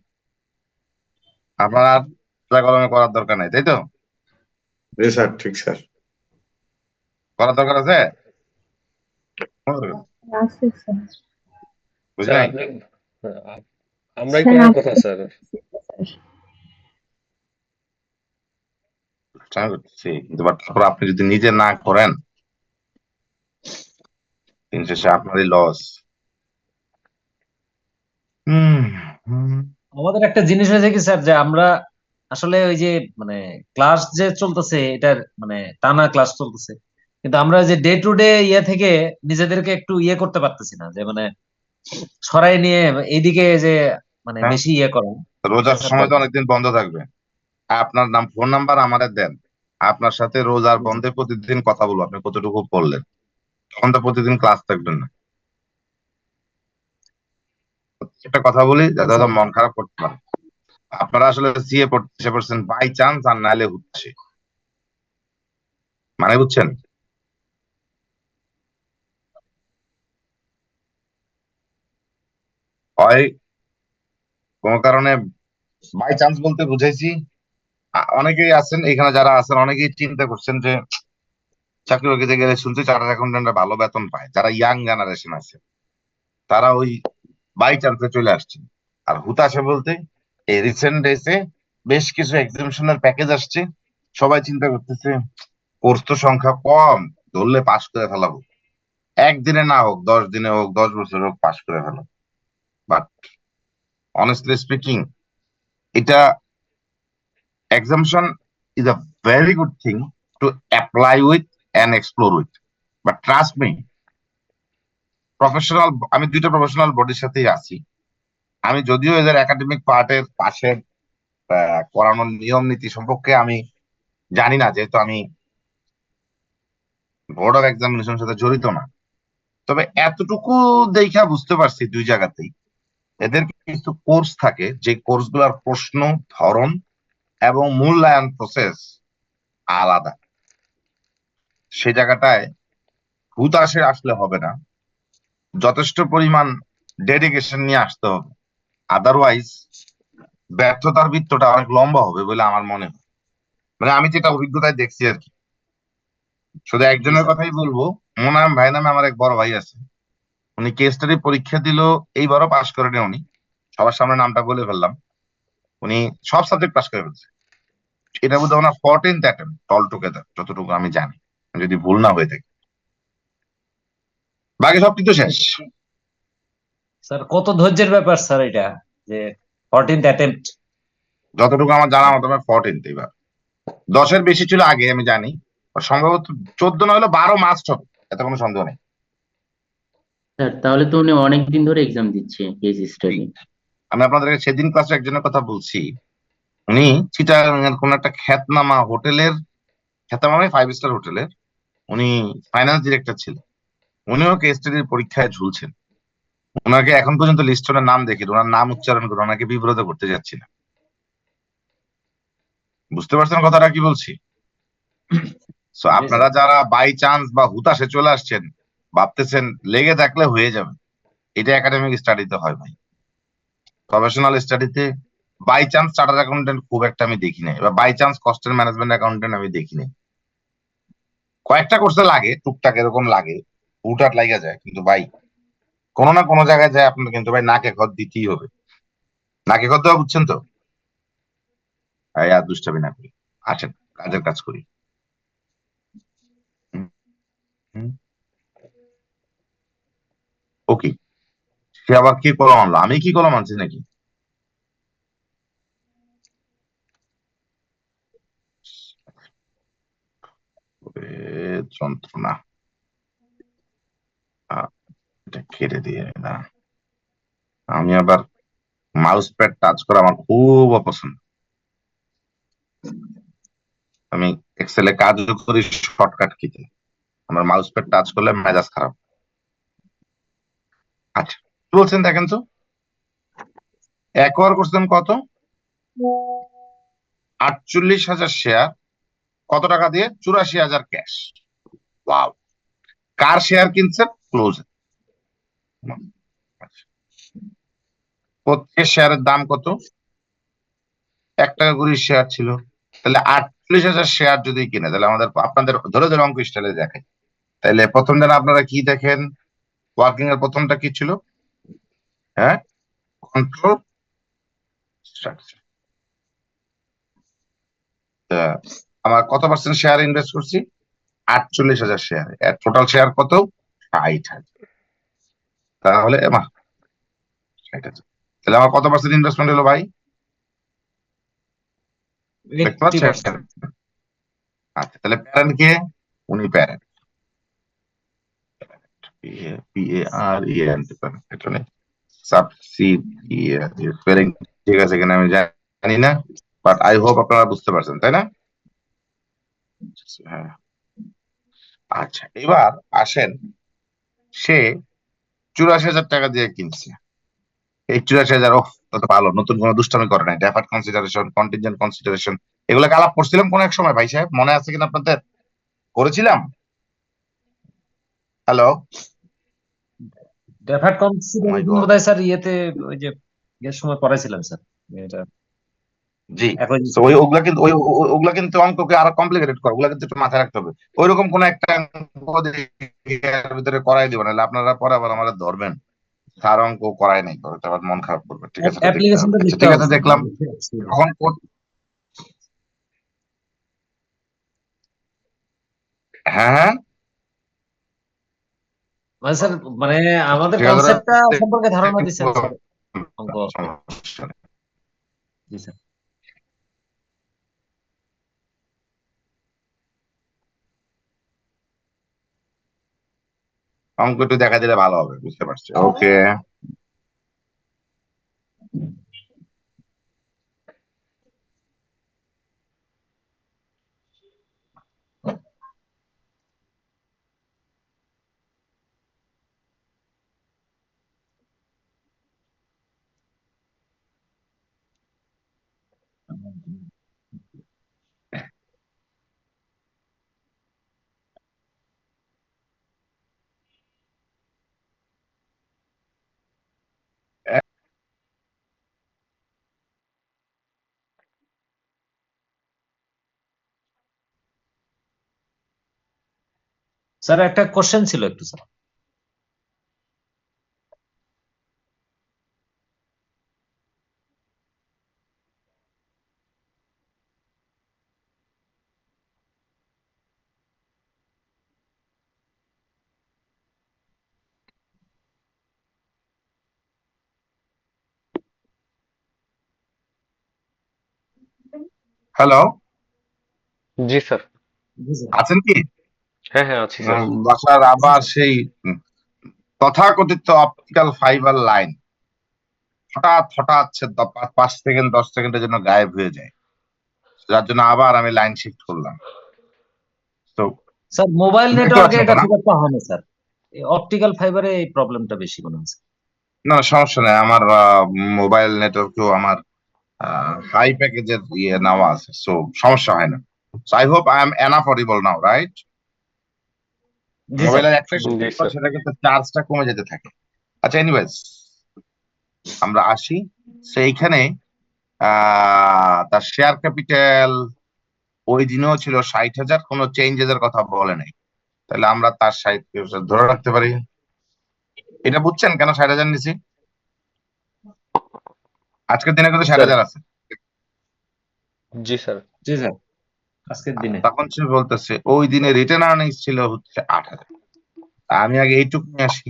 আপনার আর খাতা কলমে করার দরকার নাই, তাই তো? জি স্যার, ঠিক স্যার। করার দরকার আছে? আছে স্যার। বুঝি স্যার নাই। আপনি, আমরাই স্যার করার কথা স্যার। আমি করতেছি, কিন্তু তারপর আপনি যদি নিজে না করেন, দিন শেষে আপনারই লস। হুম হুম। আমাদের একটা জিনিস হয়েছে কি স্যার, যে আমরা আসলে ওই যে মানে ক্লাস যে চলতেছে এটার মানে টানা ক্লাস চলতেছে, কিন্তু আমরা যে ডে টু ডে ইয়ে থেকে নিজেদেরকে একটু ইয়ে করতে পারতেছি না, যে মানে সরাই নিয়ে এইদিকে যে মানে হ্যাঁ, বেশি ইয়ে করা, এটা রোজার স্যার সময় তো দরকার। অনেকদিন বন্ধ থাকবে। আপনার নাম, ফোন নাম্বার আমাদের দেন, আপনার সাথে রোজার জি, জি। বন্ধে প্রতিদিন কথা বলবো, আপনি কতটুকু পড়লেন। তখন তো প্রতিদিন ক্লাস থাকবেন না। একটা কথা বলি যাতে হয়তো স্যার মন খারাপ করতে পারে, আপনারা আসলে সিএ পড়তে পারছেন বাই চান্স আর নাহলে হচ্ছে, মানে বুঝছেন? হয় কোনো কারণে, বাই চান্স বলতে বুঝাইছি অনেকেই আছেন এখানে যারা আছেন অনেকেই চিন্তা করছেন যে চাকরি বাকরিতে গেলে শুনছি চার্টার্ড অ্যাকাউন্টেন্টরা ভালো বেতন পায়, যারা ইয়াং জেনারেশন আছে তারা ওই বাই চান্সে চলে আসছেন। আর হুতাশে বলতে এই রিসেন্ট ডেসে বেশ কিছু এক্সামিশনের প্যাকেজ আসছে, সবাই চিন্তা করতেছে কোর্স তো সংখ্যা কম, ধরলে পাশ করে ফেলাবো, একদিনে না হোক 10 দিনে হোক 10 বছর হোক পাশ করে ফেলাবো। বাট অনেস্টলি স্পিকিং, এটা exemption is a very good thing to apply with and explore with. But trust me, professional, আমি দুইটা প্রফেশনাল বডির সাথেই আছি। আমি যদিও এদের একাডেমিক পার্টের পাশে করানোর নিয়ম নীতি সম্পর্কে আমি জানি না, যেহেতু আমি বোর্ড অফ এক্সামিনেশনের সাথে জড়িত না। তবে এতটুকু দেখা বুঝতে পারছি দুই জায়গাতেই এদের কিছু কোর্স থাকে, যে কোর্স গুলার প্রশ্ন ধরন এবং মূল্যায়ন প্রসেস আলাদা। সেই জায়গাটায় হুতাশে আসলে হবে না, যথেষ্ট পরিমাণ ডেডিকেশন নিয়ে আসতে হবে, আদারওয়াইজ ব্যর্থতার বৃত্তটা অনেক লম্বা হবে বলে আমার মনে হয়। মানে আমি যেটা অভিজ্ঞতায় দেখছি আর কি। শুধু জি একজনের স্যার। কথাই বলবো, মোনায়েম ভাই নামে আমার এক বড় ভাই আছে, উনি কেস স্টাডি পরীক্ষা দিল, এইবারও পাশ করেনি উনি, সবার সামনে নামটা বলে ফেললাম, উনি সব সাবজেক্ট পাশ করে ফেলছে। এটা বোধহয় ওনার 14th অ্যাটেম্প অল টুগেদার, যতটুকু আমি জানি, যদি ভুল না হয়ে থাকে। বাকি সব কিন্তু শেষ। স্যার কত ধৈর্যের ব্যাপার স্যার এটা, যে 14th অ্যাটেম্পট। যতটুকু আমার জানা মতো 14th এবার, 10-এর বেশি ছিল আগে আমি জানি, সম্ভবত 14 না হলে 12 মাস্ট হবে, এতে কোনো সন্দেহ নেই। স্যার তাহলে তো উনি অনেকদিন ধরে এক্সাম দিচ্ছে কেস স্টাডি। আমি আপনাদেরকে সেদিন ক্লাসে একজনের কথা বলছি, উনি চিটাগাং এর কোন একটা খ্যাতনামা হোটেলের, খ্যাতনামা 5 স্টার হোটেলের উনি ফাইন্যান্স ডিরেক্টর ছিলেন। উনিও কেস স্টাডির পরীক্ষায় ঝুলছেন। ওনাকে এখন পর্যন্ত লিস্টনের নাম দেখি, ওনার নাম উচ্চারণ করে ওনাকে বিব্রত করতে যাচ্ছি না। বুঝতে পারছেন কথাটা কি বলছি? সো জি আপনারা স্যার। যারা বাই চান্স বা হুতাশে চলে আসছেন, ভাবতেছেন লেগে থাকলে হয়ে যাবে, এটা একাডেমিক স্টাডিতে হয় ভাই। প্রফেশনাল স্টাডিতে বাই চান্স চার্টার্ড অ্যাকাউন্টেন্ট খুব একটা আমি দেখি নাই, বা বাই চান্স কস্টের ম্যানেজমেন্ট অ্যাকাউন্টেন্ট আমি দেখি নাই। কয়েকটা কোর্সে লাগে, টুকটাক এরকম লাগে, হুটহাট লাগা যায়, কিন্তু ভাই কোনো না কোনো জায়গায় যায় আপনার কিন্তু ভাই নাকে খত দিতেই হবে। নাকে খত দেওয়া বুঝছেন তো? এই আর দুষ্টামি না করি, আসেন কাজের কাজ করি। ওকে, সে আবার কি কলম আনলো, আমি কি কলম আনছি নাকি? ওরে যন্ত্রণা, আহ, এটা কেটে দিয়ে না, আমি আবার মাউস প্যাড টাচ করা আমার খুব অপছন্দ। আমি এক্সেলে কাজও করি শর্টকাট কিতে, আমার মাউস প্যাড টাচ করলে মেজাজ খারাপ। আচ্ছা, কি বলছেন দেখেন তো, একবার করছেন কত? 48,000 শেয়ার, কত টাকা দিয়ে? 84,000 ক্যাশ। ওয়াও, কার শেয়ার কিনছেন? ক্লোজ। প্রত্যেক শেয়ারের দাম কত? 1 টাকা করে শেয়ার ছিল। তাহলে 48,000 শেয়ার যদি কিনে, তাহলে আমাদের, আপনাদের ধরে ধরে অঙ্ক স্টাইলে দেখাই, তাহলে প্রথম দিন আপনারা কি দেখেন? ওয়ার্কিং এর প্রথমটা কি ছিল? হ্যাঁ, কন্ট্রোল স্ট্রাকচার। আমার কত পার্সেন্ট শেয়ার ইনভেস্ট করছি? 48,000 শেয়ারে। টোটাল শেয়ার কত? 60,000। তাহলে 60,000, তাহলে আমার কত পার্সেন্ট ইনভেস্টমেন্ট হলো ভাই? দেখতে পাচ্ছেন? 80%। আচ্ছা, তাহলে প্যারেন্ট কে? উনি প্যারেন্ট। PAREN এটা নেই সাবসিডিয়ারি স্পেলিং ঠিক আছে কিনা আমি জানি না, বাট আই হোপ আপনারা বুঝতে পারছেন, তাই না? হ্যাঁ, আচ্ছা এবার আসেন, সে 84,000 টাকা দিয়ে কিনছে। এই 84,000, ওহ তত ভালো, নতুন কোনো দুষ্টামি করে নাই, ডেফার্ড কনসিডারেশন, কন্টিনজেন্ট কনসিডারেশন, এগুলোকে আলাপ করছিলাম কোন এক সময়, ভাই সাহেব মনে আছে কিনা আপনাদের? করেছিলাম? হ্যালো, ডেফার্ড মাই কনসিডারেশন গড, বোধহয় স্যার ইয়েতে ওই যে ইয়ের সময় পড়াইছিলাম স্যার এটা জি। একই তো ওই ওগুলা কিন্তু ওগুলা কিন্তু অঙ্ককে আরো কমপ্লিকেটেড করে, ওগুলা কিন্তু একটু মাথায় রাখতে হবে। ওইরকম কোন একটা অঙ্ক এর ভিতরে করাই দিব, নাহলে আপনারা পরে আবার আমাদের ধরবেন স্যার অঙ্ক করায় নাই, করে তো আবার মন খারাপ করবে। ঠিক আছে, এটা দেখতে হবে। অ্যাপ্লিকেশনটা আচ্ছা দেখতে ঠিক হবে আছে, স্যার দেখলাম কখন হ্যাঁ হ্যাঁ, মানে স্যার মানে আমাদের ঠিক আছে, কনসেপ্টটা সম্পর্কে ধারণা দিচ্ছেন স্যার অঙ্ক সমস্যা নেই। জি স্যার অঙ্ক একটু দেখা দিলে ভালো হবে, বুঝতে পারছি। ওকে, স্যার একটা কোশ্চেন ছিল একটু স্যার হ্যালো, জি স্যার। জি স্যার আছেন কি? হ্যাঁ হ্যাঁ আছি স্যার। বাসার জি আবার স্যার সেই তথাকথিত অপটিক্যাল ফাইবার লাইন হঠাৎ হঠাৎ 5 সেকেন্ড 10 সেকেন্ডের জন্য গায়েব হয়ে যায়, যার জন্য আবার আমি লাইন শিফট করলাম। তো স্যার মোবাইল বুঝতে নেটওয়ার্কে পারছেন তো এটা না? খুব একটা হয় না স্যার অপটিক্যাল ফাইবারে এই প্রবলেমটা বেশি মনে হয় স্যার। না না, সমস্যা নেই, আমার মোবাইল নেটওয়ার্কেও আমার হাই প্যাকেজের ইয়ে নেওয়া আছে, সো সমস্যা হয় না। So I hope I am enough audible now, right? G sir মোবাইলের একটা জি পর স্যার। সেটা কিন্তু চার্জটা কমে যেতে থাকে। আচ্ছা এনিওয়েজ, আমরা আসি সেইখানে। তার শেয়ার ক্যাপিটাল ওই দিনেও ছিল 60,000, কোনো চেঞ্জেস এর কথা বলে নাই, তাহলে আমরা তার 60 ধরে রাখতে পারি। এটা বুঝছেন কেন 60,000 নিছি? আজকের দিনে কিন্তু ষাট স্যার হাজার আছে। জি স্যার। জি স্যার আজকের দিনে তখন সে বলতেছে ওই দিনে রিটার্ন আর্নিংস ছিল হচ্ছে 8,000। আমি আগে এইটুক নিয়ে আসি।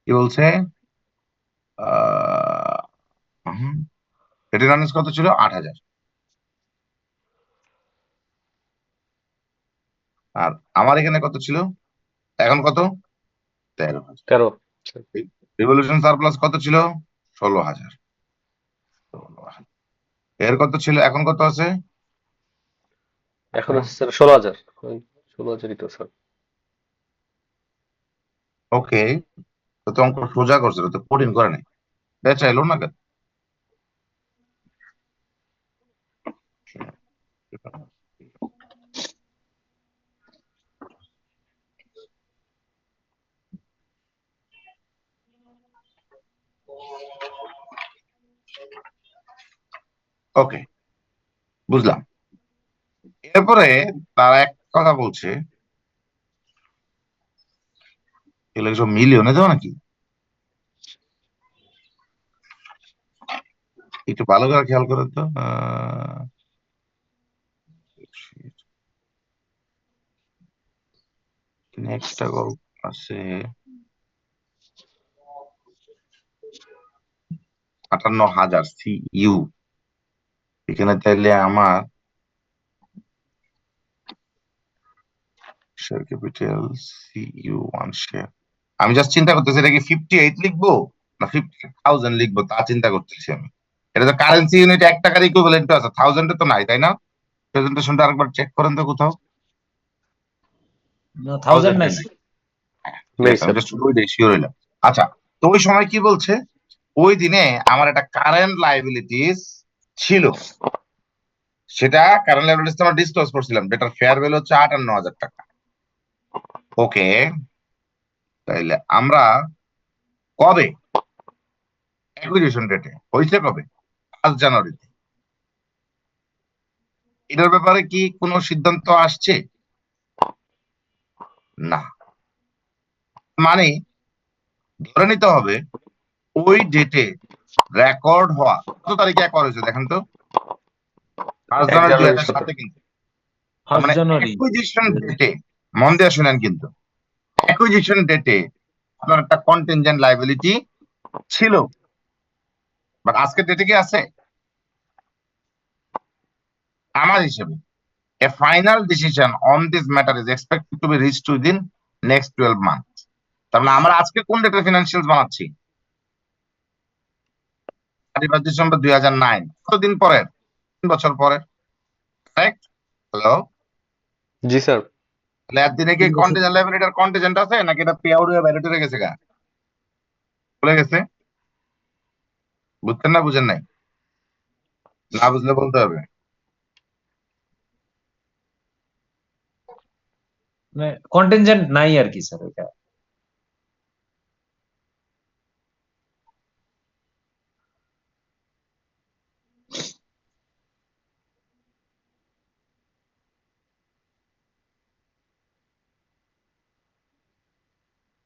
কি বলছে? রিটার্ন আর্নিংস কত ছিল? 8,000। আর আমার এখানে কত ছিল? এখন কত? 13,000। 13। রিভলিউশন সারপ্লাস কত ছিল? 16,000। এর কত ছিল, এখন কত আছে? এখন আছে স্যার 16,000। 16,000ই তো স্যার। ওকে, তো অঙ্ক সোজা করছে, তো কঠিন করে নাই, চাইলো না কেন? ওকে, বুঝলাম। এরপরে তারা এক কথা বলছে, এগুলো সব মিলিয়নে দেওয়া নাকি? একটু ভালো করে খেয়াল করেন তো। নেক্সট গল্প আছে 58,000 CU। এখানে তাইলে আমার শেয়ার ক্যাপিটাল CU 1 শেয়ার, আমি জাস্ট চিন্তা করতেছি এটা কি 58 লিখবো না 50,000 লিখবো, তা চিন্তা করতেছি আমি। এটা তো কারেন্সি ইউনিট 1 টাকার ইকুইভ্যালেন্ট আছে, 1000 তো নাই, তাই না? প্রেজেন্টেশনটা আরেকবার চেক করেন তো কোথাও। 1000 নাই নাই। ঠিক নেই আছে, আমি স্যার। জাস্ট ওই শিওর হইলাম। আচ্ছা, তো ওই সময় কি বলছে, ওই দিনে আমার একটা কারেন্ট লাইবিলিটিস ছিল, সেটা কারেন্ট লাইবিলিটিস আমরা ডিসক্লোজ করছিলাম, যেটার ফেয়ার ভ্যালু হচ্ছে 58,000 টাকা। ওকে, তাইলে আমরা কবে অ্যাকুইজিশন ডেটে হয়েছে, কবে 5 জানুয়ারিতে, এটার ব্যাপারে কি কোনো সিদ্ধান্ত আসছে? না, মানে ধরে নিতে হবে ওই ডেটে রেকর্ড হওয়া কত তারিখে একবার হয়েছে দেখেন তো, 5 1 জানুয়ারি জানুয়ারির 2007 সাথে। কিন্তু। তার 1 মানে জানুয়ারি। অ্যাকুইজিশন ডেটে, মন দিয়ে শুনেন কিন্তু, অ্যাকুইজিশন ডেটে আপনার একটা কন্টিনজেন্ট লাইবিলিটি ছিল, বাট আজকের ডেটে কি আছে? আমার হিসেবে a final decision on this matter is expected to be reached within next 12 months। তার মানে আমরা আজকে কোন ডেটের ফিনান্সিয়ালস বানাচ্ছি? 31 ডিসেম্বর 2009, কতদিন পরের? 3 বছর পরের, রাইট? হ্যালো, জি স্যার। তাহলে একদিনে কি কন্টিজেন্ট লাইবিলিটির কন্টিজেন্ট আছে নাকি এটা পে আউট হয়ে বাইরে টরে গেছে গা, চলে গেছে? বুঝছেন না বুঝেন নাই? না বুঝলে বলতে হবে। মানে কন্টিনজেন্ট নাই আর কি স্যার এটা।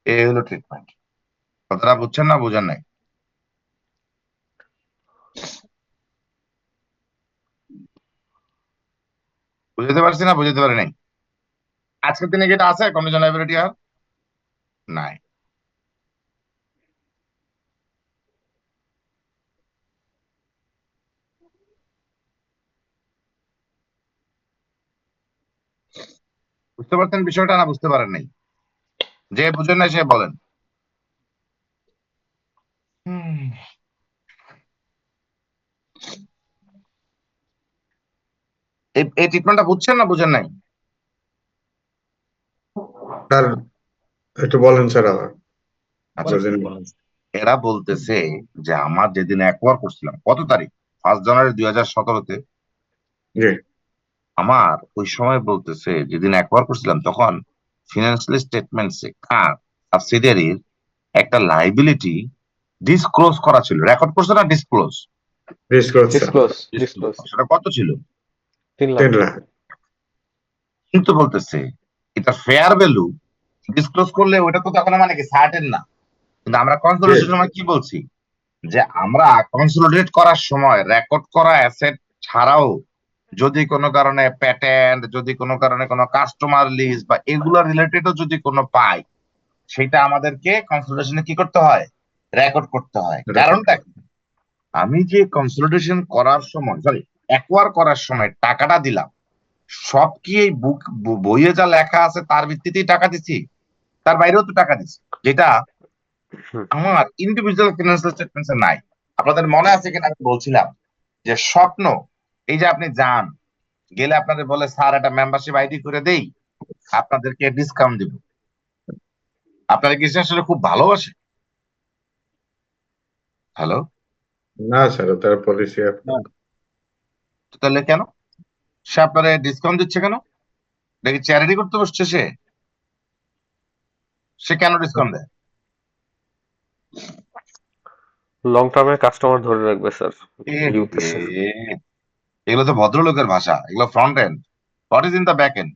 এই হলো ট্রিটমেন্ট। কথাটা বুঝছেন না বুঝেন নাই? বুঝতে পারছি না বুঝতে পারি নাই? আজকের দিনে কি এটা আছে কন্টিজেন্ট লাইবিলিটি? আর নাই। বুঝতে পারছেন বিষয়টা না বুঝতে পারেন নাই? যে বুঝেন না সে বলেন। এই ট্রিটমেন্টটা বুঝছেন না বুঝেন নাই? স্যার একটু বলেন স্যার আবার। আচ্ছা, বুঝেন। বলেন। এরা বলতেছে যে আমার যেদিন অ্যাকোয়ার করছিলাম, কত তারিখ? 1 জানুয়ারি 2017-তে। জি আমার ওই সময় বলতেছে যেদিন অ্যাকোয়ার করছিলাম তখন ফিনান্সিয়াল স্টেটমেন্টসে কার সাবসিডিয়ারির একটা লাইবিলিটি ডিসক্লোজ করা ছিল। রেকর্ড করছে না disclose? Disclose sir disclose disclose সেটা কত ছিল? 3 লাখ। 10 লাখ। কিন্তু বলতেছে এটা ফেয়ার ভ্যালু ডিসক্লোজ করলে ওটা তো তখন মানে কি সার্টেন না। কিন্তু আমরা কনসোলিডেশনের সময় কি বলছি, যে আমরা কনসোলিডেট করার সময় রেকর্ড করা অ্যাসেট ছাড়াও যদি কোনো কারণে প্যাটেন্ট, যদি কোনো কারণে কোনো কাস্টমার লিস্ট বা এগুলো রিলেটেডও যদি কোনো পাই, সেটা আমাদেরকে কনসোলিডেশনে কি করতে হয়? রেকর্ড করতে হয়। কারণটা কি? আমি যে কনসোলিডেশন করার সময়, সরি অ্যাকোয়ার করার সময় টাকাটা দিলাম, সব কি এই বুক বইয়ে যা লেখা আছে তার ভিত্তিতেই টাকা দিচ্ছি? তার বাইরেও তো টাকা দিচ্ছি, যেটা হুম। আমার ইন্ডিভিজুয়াল ফিনান্সিয়াল স্টেটমেন্টসে নাই। আপনাদের মনে আছে কিনা আমি বলছিলাম যে স্বপ্ন, এই যে আপনি যান, গেলে আপনাদের বলে স্যার একটা মেম্বারশিপ আইডি করে দেই, আপনাদেরকে ডিসকাউন্ট দিব। আপনারা কি সে আসলে খুব ভালোবাসে? হ্যালো, না স্যার তার পলিসি তাহলে কেন সে আপনারা ডিসকাউন্ট দিচ্ছে কেন? দেখি চ্যারিটি করতে বসছে সে, সে কেন ডিসকাউন্ট দেয়? লং টার্মে কাস্টমার ধরে রাখবে স্যার, ইউথ এ, এগুলো তো ভদ্রলোকের ভাষা, এগুলো front end. What is in the back end?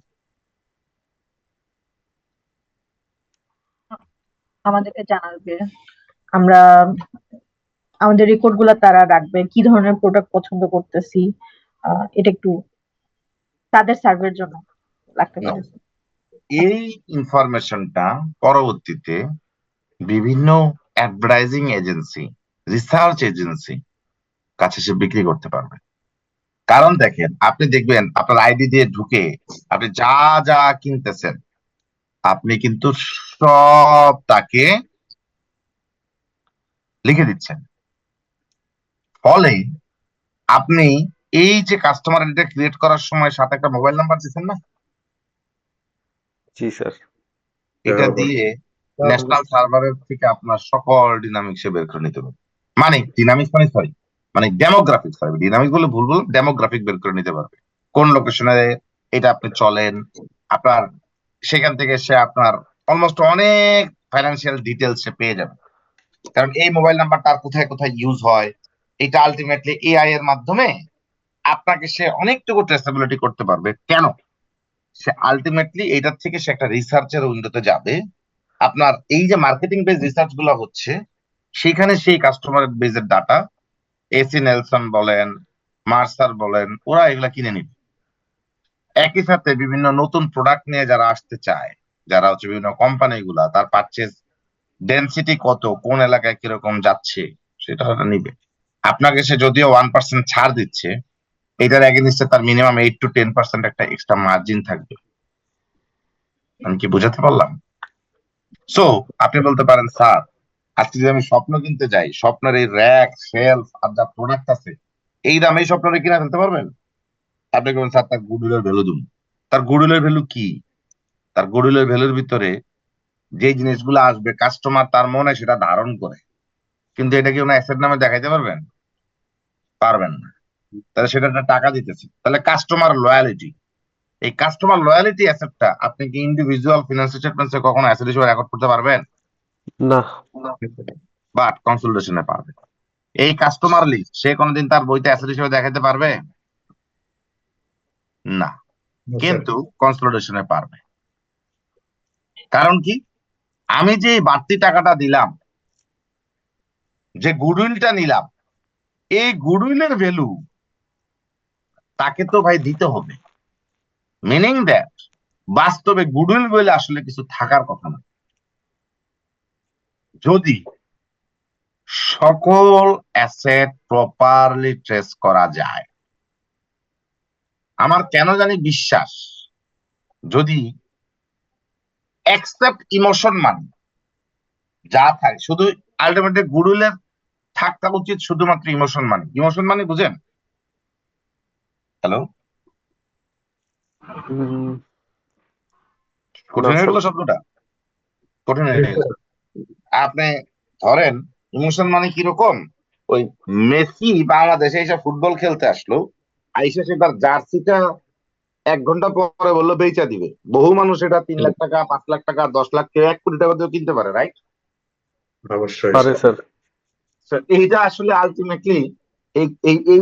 আমাদেরকে জানাবে, আমরা আমাদের রেকর্ড গুলা তারা রাখবে, কি ধরনের প্রোডাক্ট পছন্দ করতেছি, এটা একটু তাদের সার্ভের জন্য লাগতে পারে। এই ইনফরমেশনটা পরবর্তীতে বিভিন্ন অ্যাডভার্টাইজিং এজেন্সি, রিসার্চ এজেন্সি কাছে সে বিক্রি করতে পারবে। কারণ দেখেন, আপনি দেখবেন আপনার আইডি দিয়ে ঢুকে আপনি যা যা কিনতেছেন আপনি কিন্তু সব তাকে লিখে দিচ্ছেন। ফলে আপনি এই যে কাস্টমার আইডিটা ক্রিয়েট করার সময় সাথে একটা মোবাইল নাম্বার দিচ্ছেন না, জি স্যার। এটা দিয়ে ন্যাশনাল সার্ভারের থেকে আপনার সকল ডিনামিক্সে বের করে নিতে পারবে। মানে ডিনামিক্স মানে সরি, মানে ডেমোগ্রাফিক, সরি ডিনামিক্স বলে ভুল বললাম, ডেমোগ্রাফিক বের করে নিতে পারবে। কোন লোকেশনে এটা আপনি চলেন, আপনার সেখান থেকে সে আপনার অলমোস্ট অনেক ফাইন্যান্সিয়াল ডিটেলস সে পেয়ে যাবে। কারণ এই মোবাইল নাম্বারটা কোথায় কোথায় ইউজ হয়, এটা আলটিমেটলি এআই এর মাধ্যমে আপনাকে সে অনেকটুকু ট্রেসেবিলিটি করতে পারবে। কেন? সে আলটিমেটলি এটার থেকে সে একটা রিসার্চের উইন্ডোতে যাবে। আপনার এই যে মার্কেটিং বেস রিসার্চ গুলো হচ্ছে সেখানে সেই কাস্টমার বেজের ডাটা এসি নেলসন বলেন, মার্সার বলেন, ওরা এগুলা কিনে নিবে। একই সাথে বিভিন্ন নতুন প্রোডাক্ট নিয়ে যারা আসতে চায়, যারা হচ্ছে বিভিন্ন কোম্পানি গুলা, তার পারচেজ ডেনসিটি কত, কোন এলাকায় কিরকম যাচ্ছে সেটা হয়তো নিবে। আপনাকে সে যদিও 1% ছাড় দিচ্ছে, এটার এগেনিস্টে তার মিনিমাম 8 to 10% একটা এক্সট্রা মার্জিন থাকবে। আমি কি বুঝাতে পারলাম? সো আপনি বলতে পারেন, স্যার আজকে যদি আমি স্বপ্ন কিনতে যাই, স্বপ্নের এই র্যাক শেলফ আর যা প্রোডাক্ট আছে এই দামে এই স্বপ্নটা কিনা ফেলতে পারবেন? আপনি বলবেন, স্যার তার গুডউইলের ভ্যালু দিন। তার গুডউইলের ভ্যালু কি? তার গুডউইলের ভ্যালুর ভিতরে যে জিনিসগুলো আসবে কাস্টমার তার মনে সেটা ধারণ করে, কিন্তু এটা কি ওনার অ্যাসেট নামে দেখাইতে পারবেন? পারবেন না। তাহলে সেটা একটা টাকা দিতেছে। তাহলে কাস্টমার লয়ালিটি, এই কাস্টমার লয়ালিটি অ্যাসেটটা আপনি কি ইন্ডিভিজুয়াল ফিনান্সিয়াল স্টেটমেন্টসে কখনো অ্যাসেট হিসেবে রেকর্ড করতে পারবেন? না। বাট কনসোলিডেশনে পারবে। এই কাস্টমার লিস্ট সে কোনোদিন তার বইতে অ্যাসেট হিসেবে দেখাতে পারবে না, কিন্তু কনসোলিডেশনে পারবে। কারণ কি? আমি যে বাড়তি টাকাটা দিলাম, যে গুডউইলটা নিলাম, এই গুডউইলের ভ্যালু তাকে তো ভাই দিতে হবে। মিনিং দ্যাট বাস্তবে গুডউইল বলে আসলে কিছু থাকার কথা না। যদি সকল অ্যাসেট প্রপারলি ট্রেস করা যায়, আমার কেন জানি বিশ্বাস, যদি অ্যাকসেপ্ট ইমোশন মানি যা থাকে, শুধু আলটিমেটলি গুডউইলের থাকা উচিত শুধুমাত্র ইমোশন মানি। ইমোশন মানি বুঝেন? হ্যালো, উম, কঠিন না হয়ে স্যার। গেল শব্দটা, কঠিন হয়ে গেল। আপনি ধরেন ইমোশন মানে কিরকম, ওই মেসি বাংলাদেশে এসে ফুটবল খেলতে আসলো, আইসা সে তার জার্সিটা 1 ঘন্টা পরে বললো বেচা দিবে। বহু মানুষ এটা 3 লাখ টাকা, 5 লাখ টাকা, 10 লাখ, কেউ 1 কোটি টাকা দিয়েও কিনতে পারে, রাইট? অবশ্যই পারে স্যার। এইটা আসলে আলটিমেটলি এই এই এই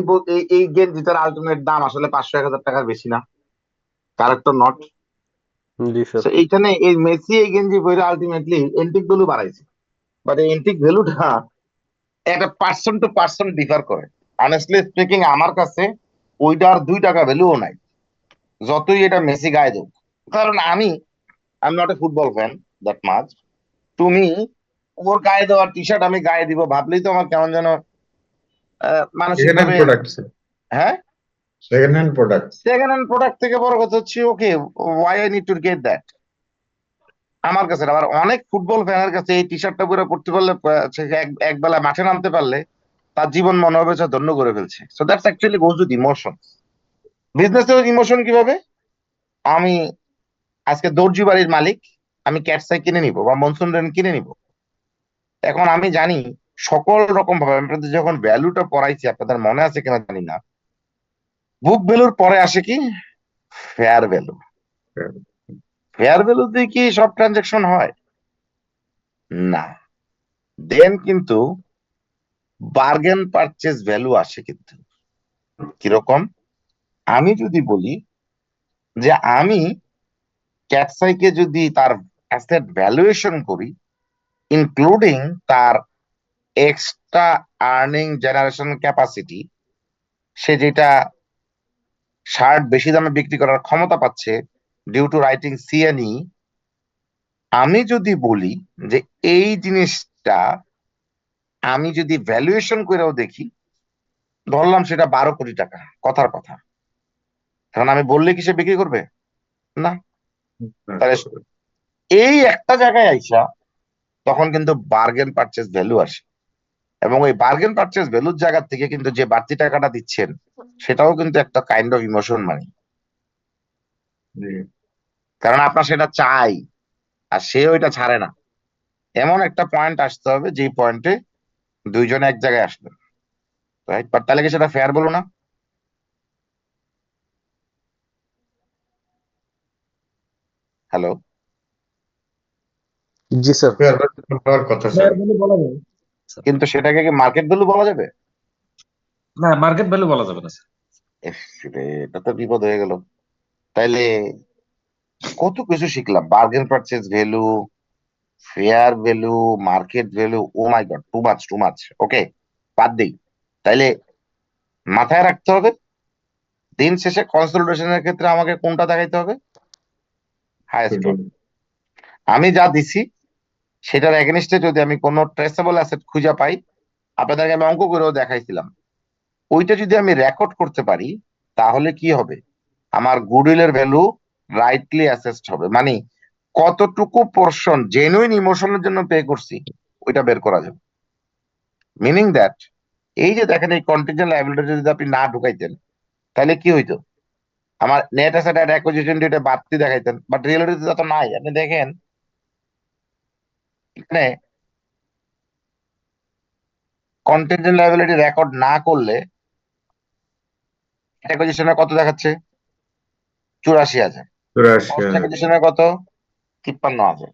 এই গেঞ্জিটার আলটিমেট দাম আসলে 500-1000 টাকার বেশি না, কারেক্ট নট? G sir. এইখানে এই মেসি এই গেঞ্জি পরে আলটিমেটলি এন্টিক ভ্যালু বাড়াইছে, বাট এই এন্টিক ভ্যালুটা একটা পার্সন টু পার্সন ডিফার করে। অনেস্টলি স্পিকিং আমার কাছে ওইটার 2 টাকা ভ্যালুও নাই, যতই এটা মেসি গায়ে দেব। কারণ আমি not a football fan that much. তুমি ওর গায়ে দেওয়া টি শার্ট আমি গায়ে দিব ভাবলেই তো আমার কেমন যেন মানসিক সেকেন্ড হ্যান্ড ভাবে। প্রোডাক্ট, হ্যাঁ, second hand product. Second hand product থেকে বড় কথা হচ্ছে, okay why I need to get that. আমার কাছে আবার অনেক ফুটবল ফ্যানের কাছে এই টি শার্টটা পরে পড়তে পারলে, সে একবেলা মাঠে নামতে পারলে তার জীবন মনে হবে যে ধন্য করে ফেলছে। So that's actually goes with emotion. বিজনেসের ইমোশন কিভাবে? আমি আজকে দর্জি বাড়ির মালিক, আমি ক্যাটসাই কিনে নিব বা মনসুন রেন কিনে নিব। এখন আমি জানি সকল রকম ভাবে, আমি আপনাদের যখন ভ্যালুটা পড়াইছি আপনাদের মনে আছে কিনা জানি না, বুক ভ্যালুর পরে আসে কি? Fair value. ফেয়ার ভ্যালু দিয়ে কি সব ট্রানজাকশন হয়? না। দেন কিন্তু বার্গেন পারচেজ ভ্যালু আসে। কিন্তু কিরকম? আমি যদি বলি যে আমি ক্যাটসাইকে যদি তার অ্যাসেট ভ্যালুয়েশন করি, ইনক্লুডিং তার এক্সট্রা আর্নিং জেনারেশন ক্যাপাসিটি, সে যেটা শার্ট বেশি দামে বিক্রি করার ক্ষমতা পাচ্ছে ডিউ টু রাইটিং সিএনই, আমি যদি বলি যে এই জিনিসটা আমি যদি ভ্যালুয়েশন করেও দেখি, ধরলাম সেটা 12 কোটি টাকা, কথার কথা, কারণ আমি বললে কি সে বিক্রি করবে? না। না, তাহলে করবে। এই একটা জায়গায় আইসা তখন কিন্তু বার্গেন পারচেজ ভ্যালু আসে, এবং ওই বার্গেন পারচেজ ভ্যালুর জায়গা থেকে কিন্তু যে বাড়তি টাকাটা দিচ্ছেন সেটাও কিন্তু একটা কাইন্ড অফ ইমোশন মানি, জি কারণ আপনার সেটা চাই আর সে ওইটা ছাড়ে না। এমন একটা পয়েন্ট আসতে হবে যেই পয়েন্টে দুইজনে এক জায়গায় আসবে, রাইট? বাট তাহলে কি সেটা ফেয়ার বলো না? হ্যালো? জি স্যার। fair value হওয়ার কথা স্যার। বলা যাবে স্যার। কিন্তু সেটাকে কি মার্কেট ভ্যালু বলা যাবে? না, মার্কেট ভ্যালু বলা যাবে না স্যার। ইস রে, এটা তো বিপদ হয়ে গেল। তাইলে কত কিছু শিখলাম, bargain purchase value, fair value, market value. Oh my God, too much too much. Okay, বাদ দিই। তাইলে মাথায় রাখতে হবে দিন শেষে কনসোলিডেশনের ক্ষেত্রে আমাকে কোনটা দেখাইতে হবে? হাইয়েস্ট ছোট। ওয়ান। আমি যা দিছি সেটার এগেনিস্টে যদি আমি কোনো ট্রেসেবল অ্যাসেট খুঁজে পাই, আপনাদেরকে আমি অঙ্ক করেও দেখাইছিলাম, ওইটা যদি আমি রেকর্ড করতে পারি তাহলে কি হবে? আমার গুডউইলের ভ্যালু রাইটলি অ্যাসেসড হবে, মানে কতটুকু পোর্শন জেনুইন ইমোশনের জন্য পে করছি ওইটা বের করা যাবে। মিনিং দ্যাট এই যে দেখেন এই কন্টিনজেন্ট লায়াবিলিটি যদি আপনি না ঢুকাইতেন তাহলে কি হইতো? আমার নেট অ্যাসেট অ্যাট অ্যাকুইজিশন ডেটে বাড়তি দেখাইতেন, বাট রিয়েলিটিতে তো নাই। আপনি দেখেন এখানে কন্টিনজেন্ট লায়াবিলিটি রেকর্ড না করলে অ্যাকুইজিশনে কত দেখাচ্ছে? 84,000। 84 কস্ট হাজার। অ্যাকুইজিশনে কত? 53,000।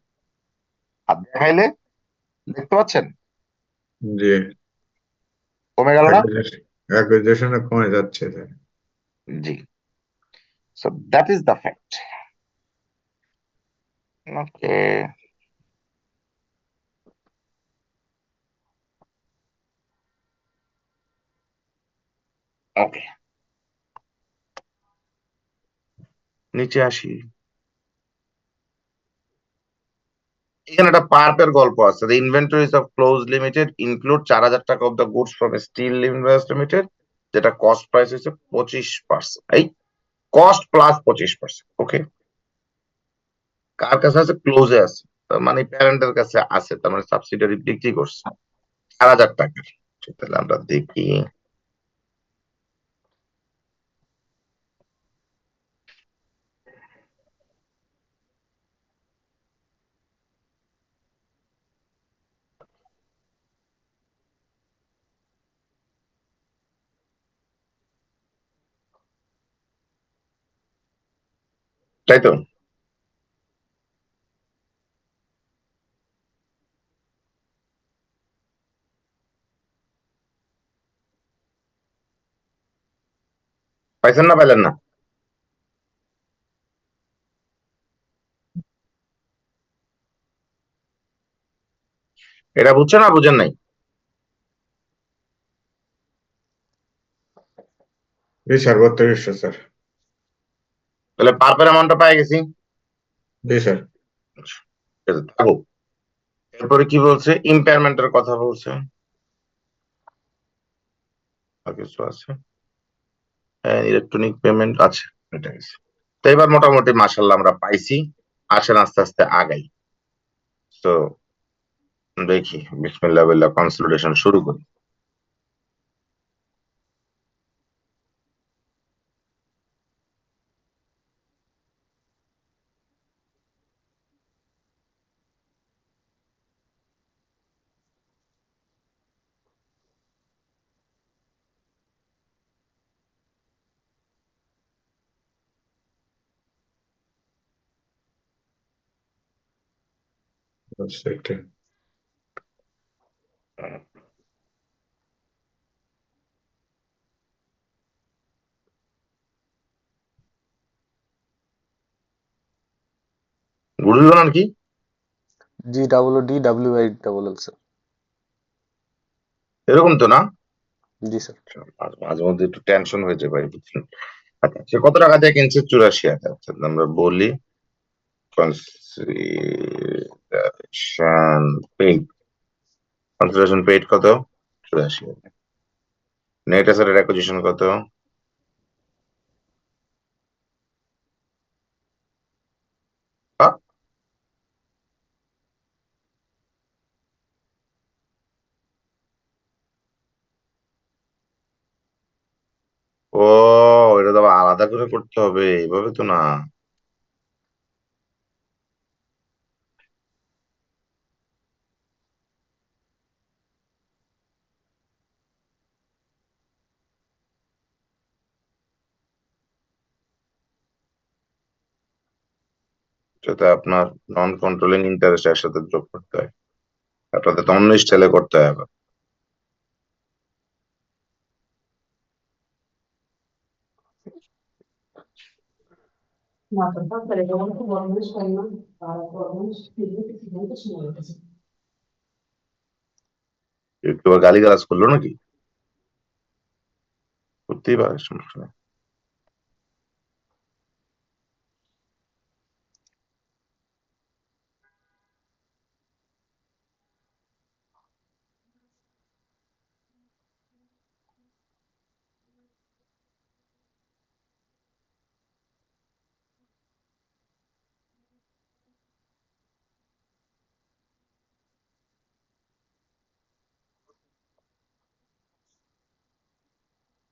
আর দেখাইলে দেখতে পাচ্ছেন জি কমে গেল না? অ্যাকুইজিশনে কমে যাচ্ছে স্যার। জি। So that is the fact. Okay, okay, নিচে আসি। এখানে একটা পার্পের গল্প আছে। The inventories of close limited include 4,000 টাকা of the goods from steel invest limited, যেটা কস্ট প্রাইস হচ্ছে 25%। এই কস্ট প্লাস 25%। ওকে, কার কাছে আছে? ক্লোজে আছে, তার মানে প্যারেন্টের কাছে আছে, তার মানে সাবসিডিয়ারি বিক্রি করছে 4,000 টাকা। তাহলে আমরা দেখি তাই তো। পাইছেন না পাইলেন না? এটা বুঝছেন না বুঝেন নাই? জি স্যার 3200 স্যার। তাহলে পার্পের অ্যামাউন্টটা পেয়ে গেছি। জি স্যার। ঠিক আছে, থাকুক। এরপরে কি বলছে? ইম্পেয়ারমেন্টের কথা বলছে। আর কিছু আছে? হ্যাঁ, ইলেকট্রনিক পেমেন্ট আছে, এটা গেছে। তো এবার মোটামুটি মাশাল্লাহ আমরা পাইছি। আসেন আস্তে আস্তে আগাই। তো দেখি বিসমিল্লাহ বিল্লাহ কনসলিডেশন শুরু করি। সেটা গুডউইল বানান কি? GWDWILL sir. এরকম তো না? জি স্যার। মাঝে মধ্যে একটু টেনশন হয়ে যায় ভাই, বুঝছেন? আচ্ছা, সে কত টাকা দিয়ে কিনছে? 84,000। আচ্ছা, আমরা বলি কনসিডারেশন পেইড কত? 84। নেট অ্যাসেটের অ্যাকুইজিশন কত? ও, এটা তো আবার আলাদা করে করতে হবে, এইভাবে তো না। যাতে আপনার নন কন্ট্রোলিং ইন্টারেস্ট একসাথে যোগ করতে হয়, আপনাদের তো অন্য স্টাইলে করতে হয় আবার। একটু গালিগালাজ করলো নাকি? করতেই পারে, সমস্যা নেই।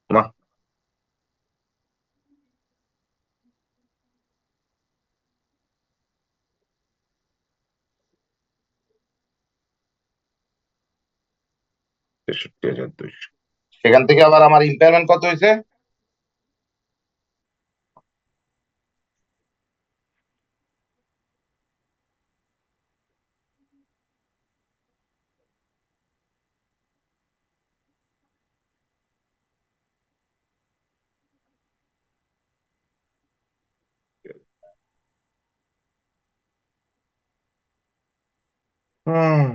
না, ৳৬৩,২০০। সেখান থেকে আবার আমার ইম্পায়ারমেন্ট কত হয়েছে? হুম,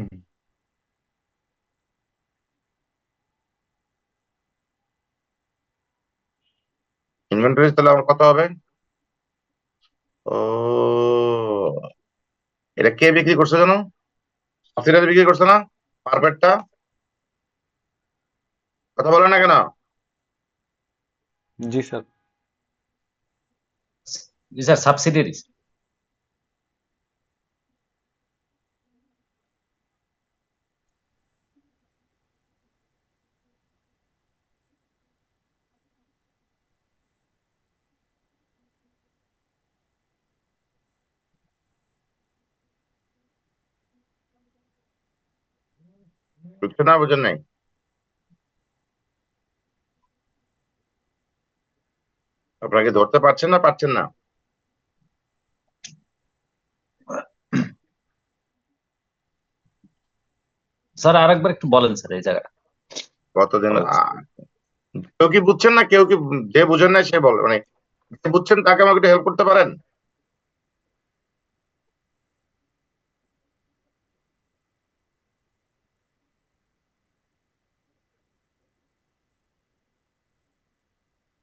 ইনভেন্টরি তাহলে আমার কত হবে? ও, এটা কে বিক্রি করছে জানো? সাবসিডারি বিক্রি করছে না? পারপেটটা? কথা বলে না কেন? জি স্যার। জি স্যার, সাবসিডিয়ারি। বুঝছে না, বুঝেন নাই? আপনারা কি ধরতে পারছেন না পারছেন না? স্যার আরেকবার একটু বলেন স্যার এই জায়গাটা। কতদিন কেউ কি বুঝছেন না? কেউ কি, যে বুঝেন না সে বল, মানে যে বুঝছেন তাকে আমাকে একটু হেল্প করতে পারেন?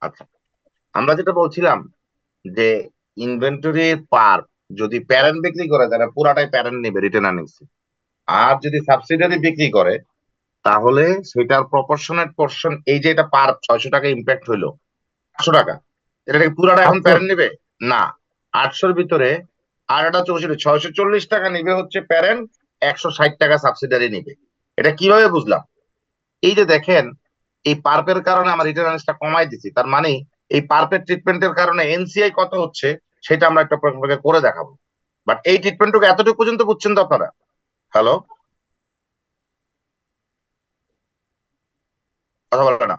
আচ্ছা, আমরা যেটা বলছিলাম যে ইনভেন্টরির পার যদি প্যারেন্ট বিক্রি করে তাহলে পুরাটাই প্যারেন্ট নেবে রিটেন আর্নিংস। আর যদি সাবসিডিয়ারি বিক্রি করে তাহলে সেটার প্রপোর্শনেট পোর্শন, এই যে এটা পার 600 টাকা ইম্প্যাক্ট হইলো, 800 টাকা, এটা কি পুরাটা এখন আচ্ছা প্যারেন্ট নেবে? না, 800-র ভিতরে 8-64, 640 টাকা নিবে হচ্ছে প্যারেন্ট, 160 টাকা সাবসিডিয়ারি নিবে। এটা কিভাবে বুঝলাম? এই যে দেখেন, এই পার্পের কারণে আমার রিটার্ন আর্নিংসটা কমাই দিছি, তার মানে এই পার্পের ট্রিটমেন্টের কারণে এনসিআই কত হচ্ছে সেটা আমরা একটা আপনাকে করে দেখাবো। বাট এই ট্রিটমেন্টটুকু এতটুকু পর্যন্ত বুঝছেন তো আপনারা? হ্যালো, কথা বলে না?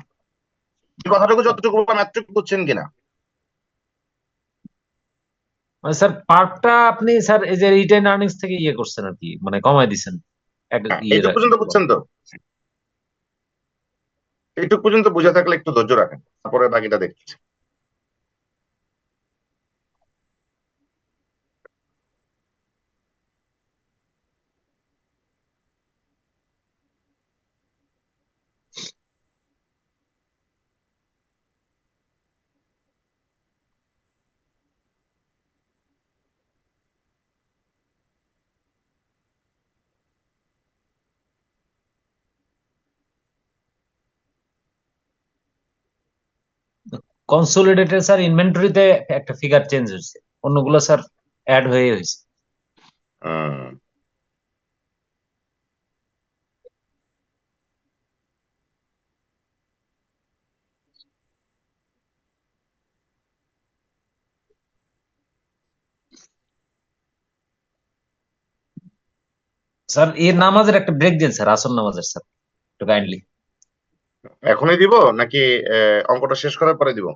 এই কথাটুকু যতটুকু বললাম এতটুকু বুঝছেন কিনা? মানে স্যার পার্টটা আপনি স্যার এই যে রিটেন আর্নিংস থেকে ইয়ে করছেন আর কি, মানে কমাই দিছেন এক হ্যাঁ, ইয়ের এইটুকু পর্যন্ত বুঝছেন তো? এইটুকু পর্যন্ত বুঝে থাকলে একটু ধৈর্য রাখেন, তারপরে বাকিটা দেখছি। কনসোলিডেটেড স্যার ইনভেন্টরিতে একটা ফিগার চেঞ্জ হয়েছে, অন্যগুলো স্যার অ্যাড হয়ে হয়েছে। হুম, স্যার এর নামাজের একটা ব্রেক দিন স্যার, আসর নামাজের স্যার, একটু কাইন্ডলি। এখনই দিব নাকি অঙ্কটা শেষ করার পরে দিব?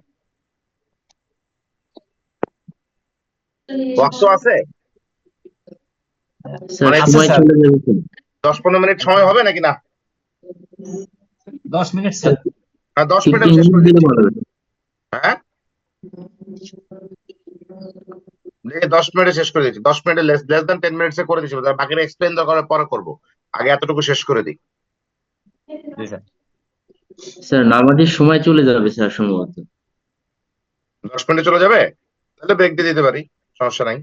বক্স তো আছে, স্যার মানে আছে সময় স্যার, চলে যাবে তো। 10-15 মিনিট সময় হবে নাকি না? 10 মিনিট স্যার। হ্যাঁ 10 মিনিট 15 আমি শেষ মিনিট করে দিলে দিচ্ছি। ভালো হতো। হ্যাঁ দেখি 10 মিনিটে শেষ করে দিচ্ছি, 10 মিনিটে লেস দেন 10 মিনিটসে করে দিচ্ছি, বাকিটা এক্সপ্লেন দরকার হলে পরে করবো, আগে এতটুকু শেষ করে দিই। জি স্যার। স্যার নামাজের সময় চলে যাবে স্যার সম্ভবত। 10 মিনিটে চলে যাবে, তাহলে ব্রেক দিয়ে দিতে পারি, সমস্যা নাই।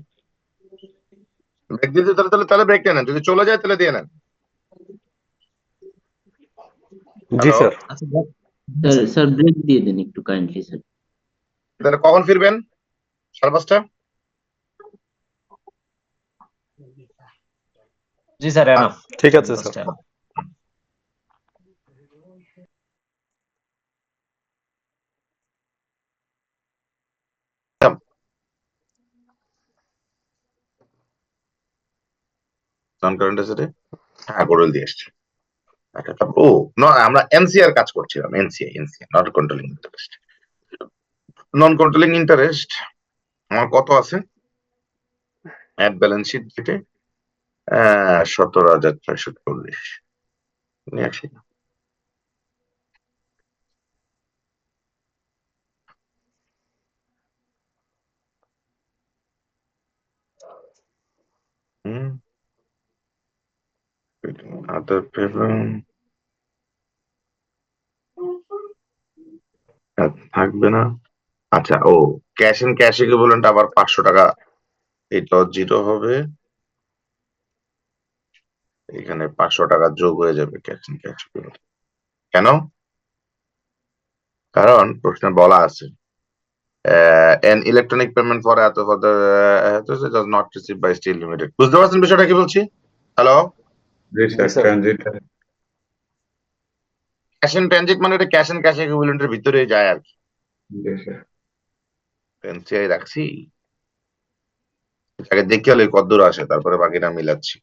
ব্রেক দিয়ে দিতে তাহলে তাহলে তাহলে ব্রেক নিয়ে নেন, যদি চলে যায় তাহলে দিয়ে নেন। জি হ্যালো, স্যার। আচ্ছা স্যার স্যার ব্রেক দিয়ে দেন একটু কাইন্ডলি স্যার। তাহলে কখন ফিরবেন? 5:30? জি স্যার, এনাফ। ঠিক আছে স্যার। নন কারেন্ট অ্যাসেটে হ্যাঁ গোডেল দিয়ে এসছে। ও না, আমরা এনসিআর কাজ করছিলাম, NCI not controlling interest. Non controlling interest আমার কত আছে অ্যাড ব্যালেন্স শিট যেটা 17,640 নিয়ে আসি। হুম, আদার পেমেন্ট থাকবে না। আচ্ছা, ও ক্যাশ এন্ড ক্যাশ ইকুইভ্যালেন্ট আবার 500 টাকা, এটা জিরো হবে, এখানে 500 টাকা যোগ হয়ে যাবে ক্যাশ এন্ড ক্যাশ ইকুইভ্যালেন্ট। কেন? কারণ প্রশ্নে বলা আছে an electronic payment for এত for the does not received by Steel Limited। বুঝতে পারছেন বিষয়টা কি বলছি? হ্যালো, জি sir, sir. Transit. Cash and transit মানে এটা ক্যাশ এন্ড ক্যাশ ইকুইভ্যালেন্টের ভিতরে যায় আর কি। জি স্যার। এনসিআই রাখছি, আগে দেখতে হলে কতদূর আসে, তারপরে বাকিটা মিলাচ্ছি।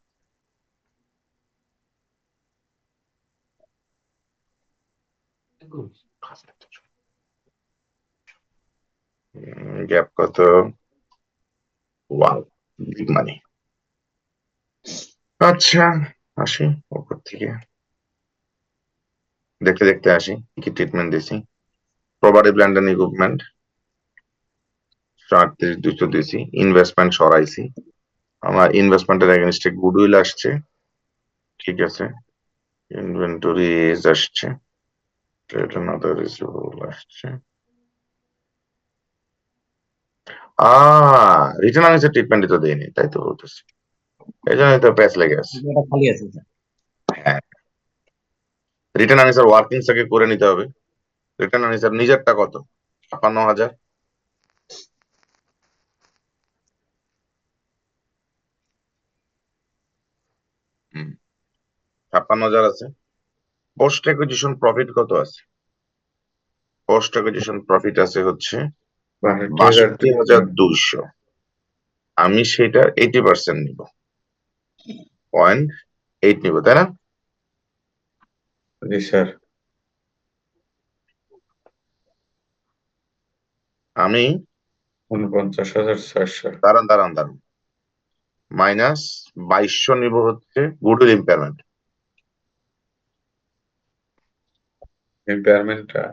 গ্যাপ কত? ওয়াও, বিগ মানি। আচ্ছা আসি উপর থেকে, দেখতে দেখতে আসি কি কি ট্রিটমেন্ট দিছি। প্রপার্টি প্ল্যান্ট এন্ড ইকুইপমেন্ট 38,200 দিছি, ইনভেস্টমেন্ট সরাইছি, আমার ইনভেস্টমেন্টের এগেনস্টে গুডউইল আসছে, ঠিক আছে, ইনভেন্টরিজ আসছে, ট্রেড এন্ড আদার রিসিভেবল আসছে। রিটার্ন আর্নিংস এর ট্রিটমেন্টই তো দেয়নি, তাই তো বলতেছি, এই জন্যই তো প্যাচ লেগে আছে। এটা খালি আছে স্যার। হ্যাঁ, রিটার্ন আর্নিংস এর ওয়ার্কিংস আগে করে নিতে হবে। রিটার্ন আর্নিংস এর নিজেরটা কত? 56,000। হুম, 56,000 আছে। পোস্ট অ্যাকুইজিশন প্রফিট কত আছে? পোস্ট অ্যাকুইজিশন প্রফিট আছে হচ্ছে 62,200। 62,200। আমি সেটা 80% নিব, 0.8 নিব, তাই না? জি স্যার। আমি 49,400। দাঁড়ান দাঁড়ান দাঁড়ান, মাইনাস 2200 নিব হচ্ছে গুডউইল ইম্পেয়ারমেন্ট। ইম্পেয়ারমেন্টটা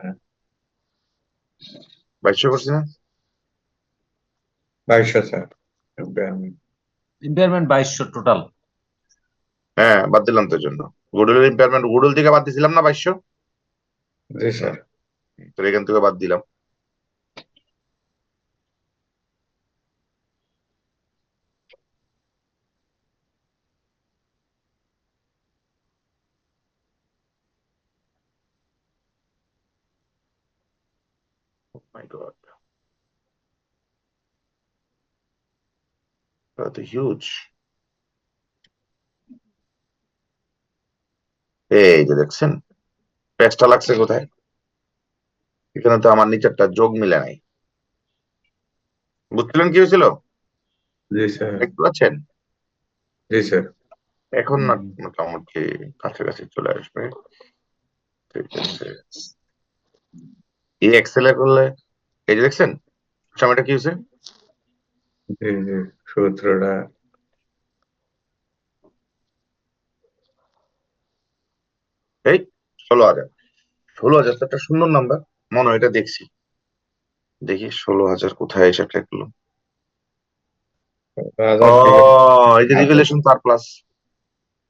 2200 করছি না? 2200 স্যার। ইম্পেয়ারমেন্ট। Impairment 2200 total. হ্যাঁ বাদ দিলাম তো জন্য, গুডউইল ইম্পেয়ারমেন্ট গুডউইল থেকে বাদ দিছিলাম না 2200। জি স্যার। তো এখান থেকে বাদ দিলাম। মাই গড, তো হিউজ। এই যে দেখছেন পেজটা লাগছে কোথায়? এখানে তো আমার নিচেরটা যোগ মিলে নাই। বুঝছিলেন কি হয়েছিল? জি স্যার, দেখতে পাচ্ছেন? জি স্যার। এখন না মোটামুটি কাছাকাছি চলে আসবে। ঠিক আছে, এই এক্সেল এ করলে এই যে দেখছেন সময়টা কি হয়েছে? জি জি, সূত্রটা এই 16,000। 16,000 তো একটা সুন্দর নাম্বার, মনে হয় এটা দেখছি। দেখি 16,000 কোথায় এসে ঠেকলো। ও, 1000 থেকে এই যে revaluation surplus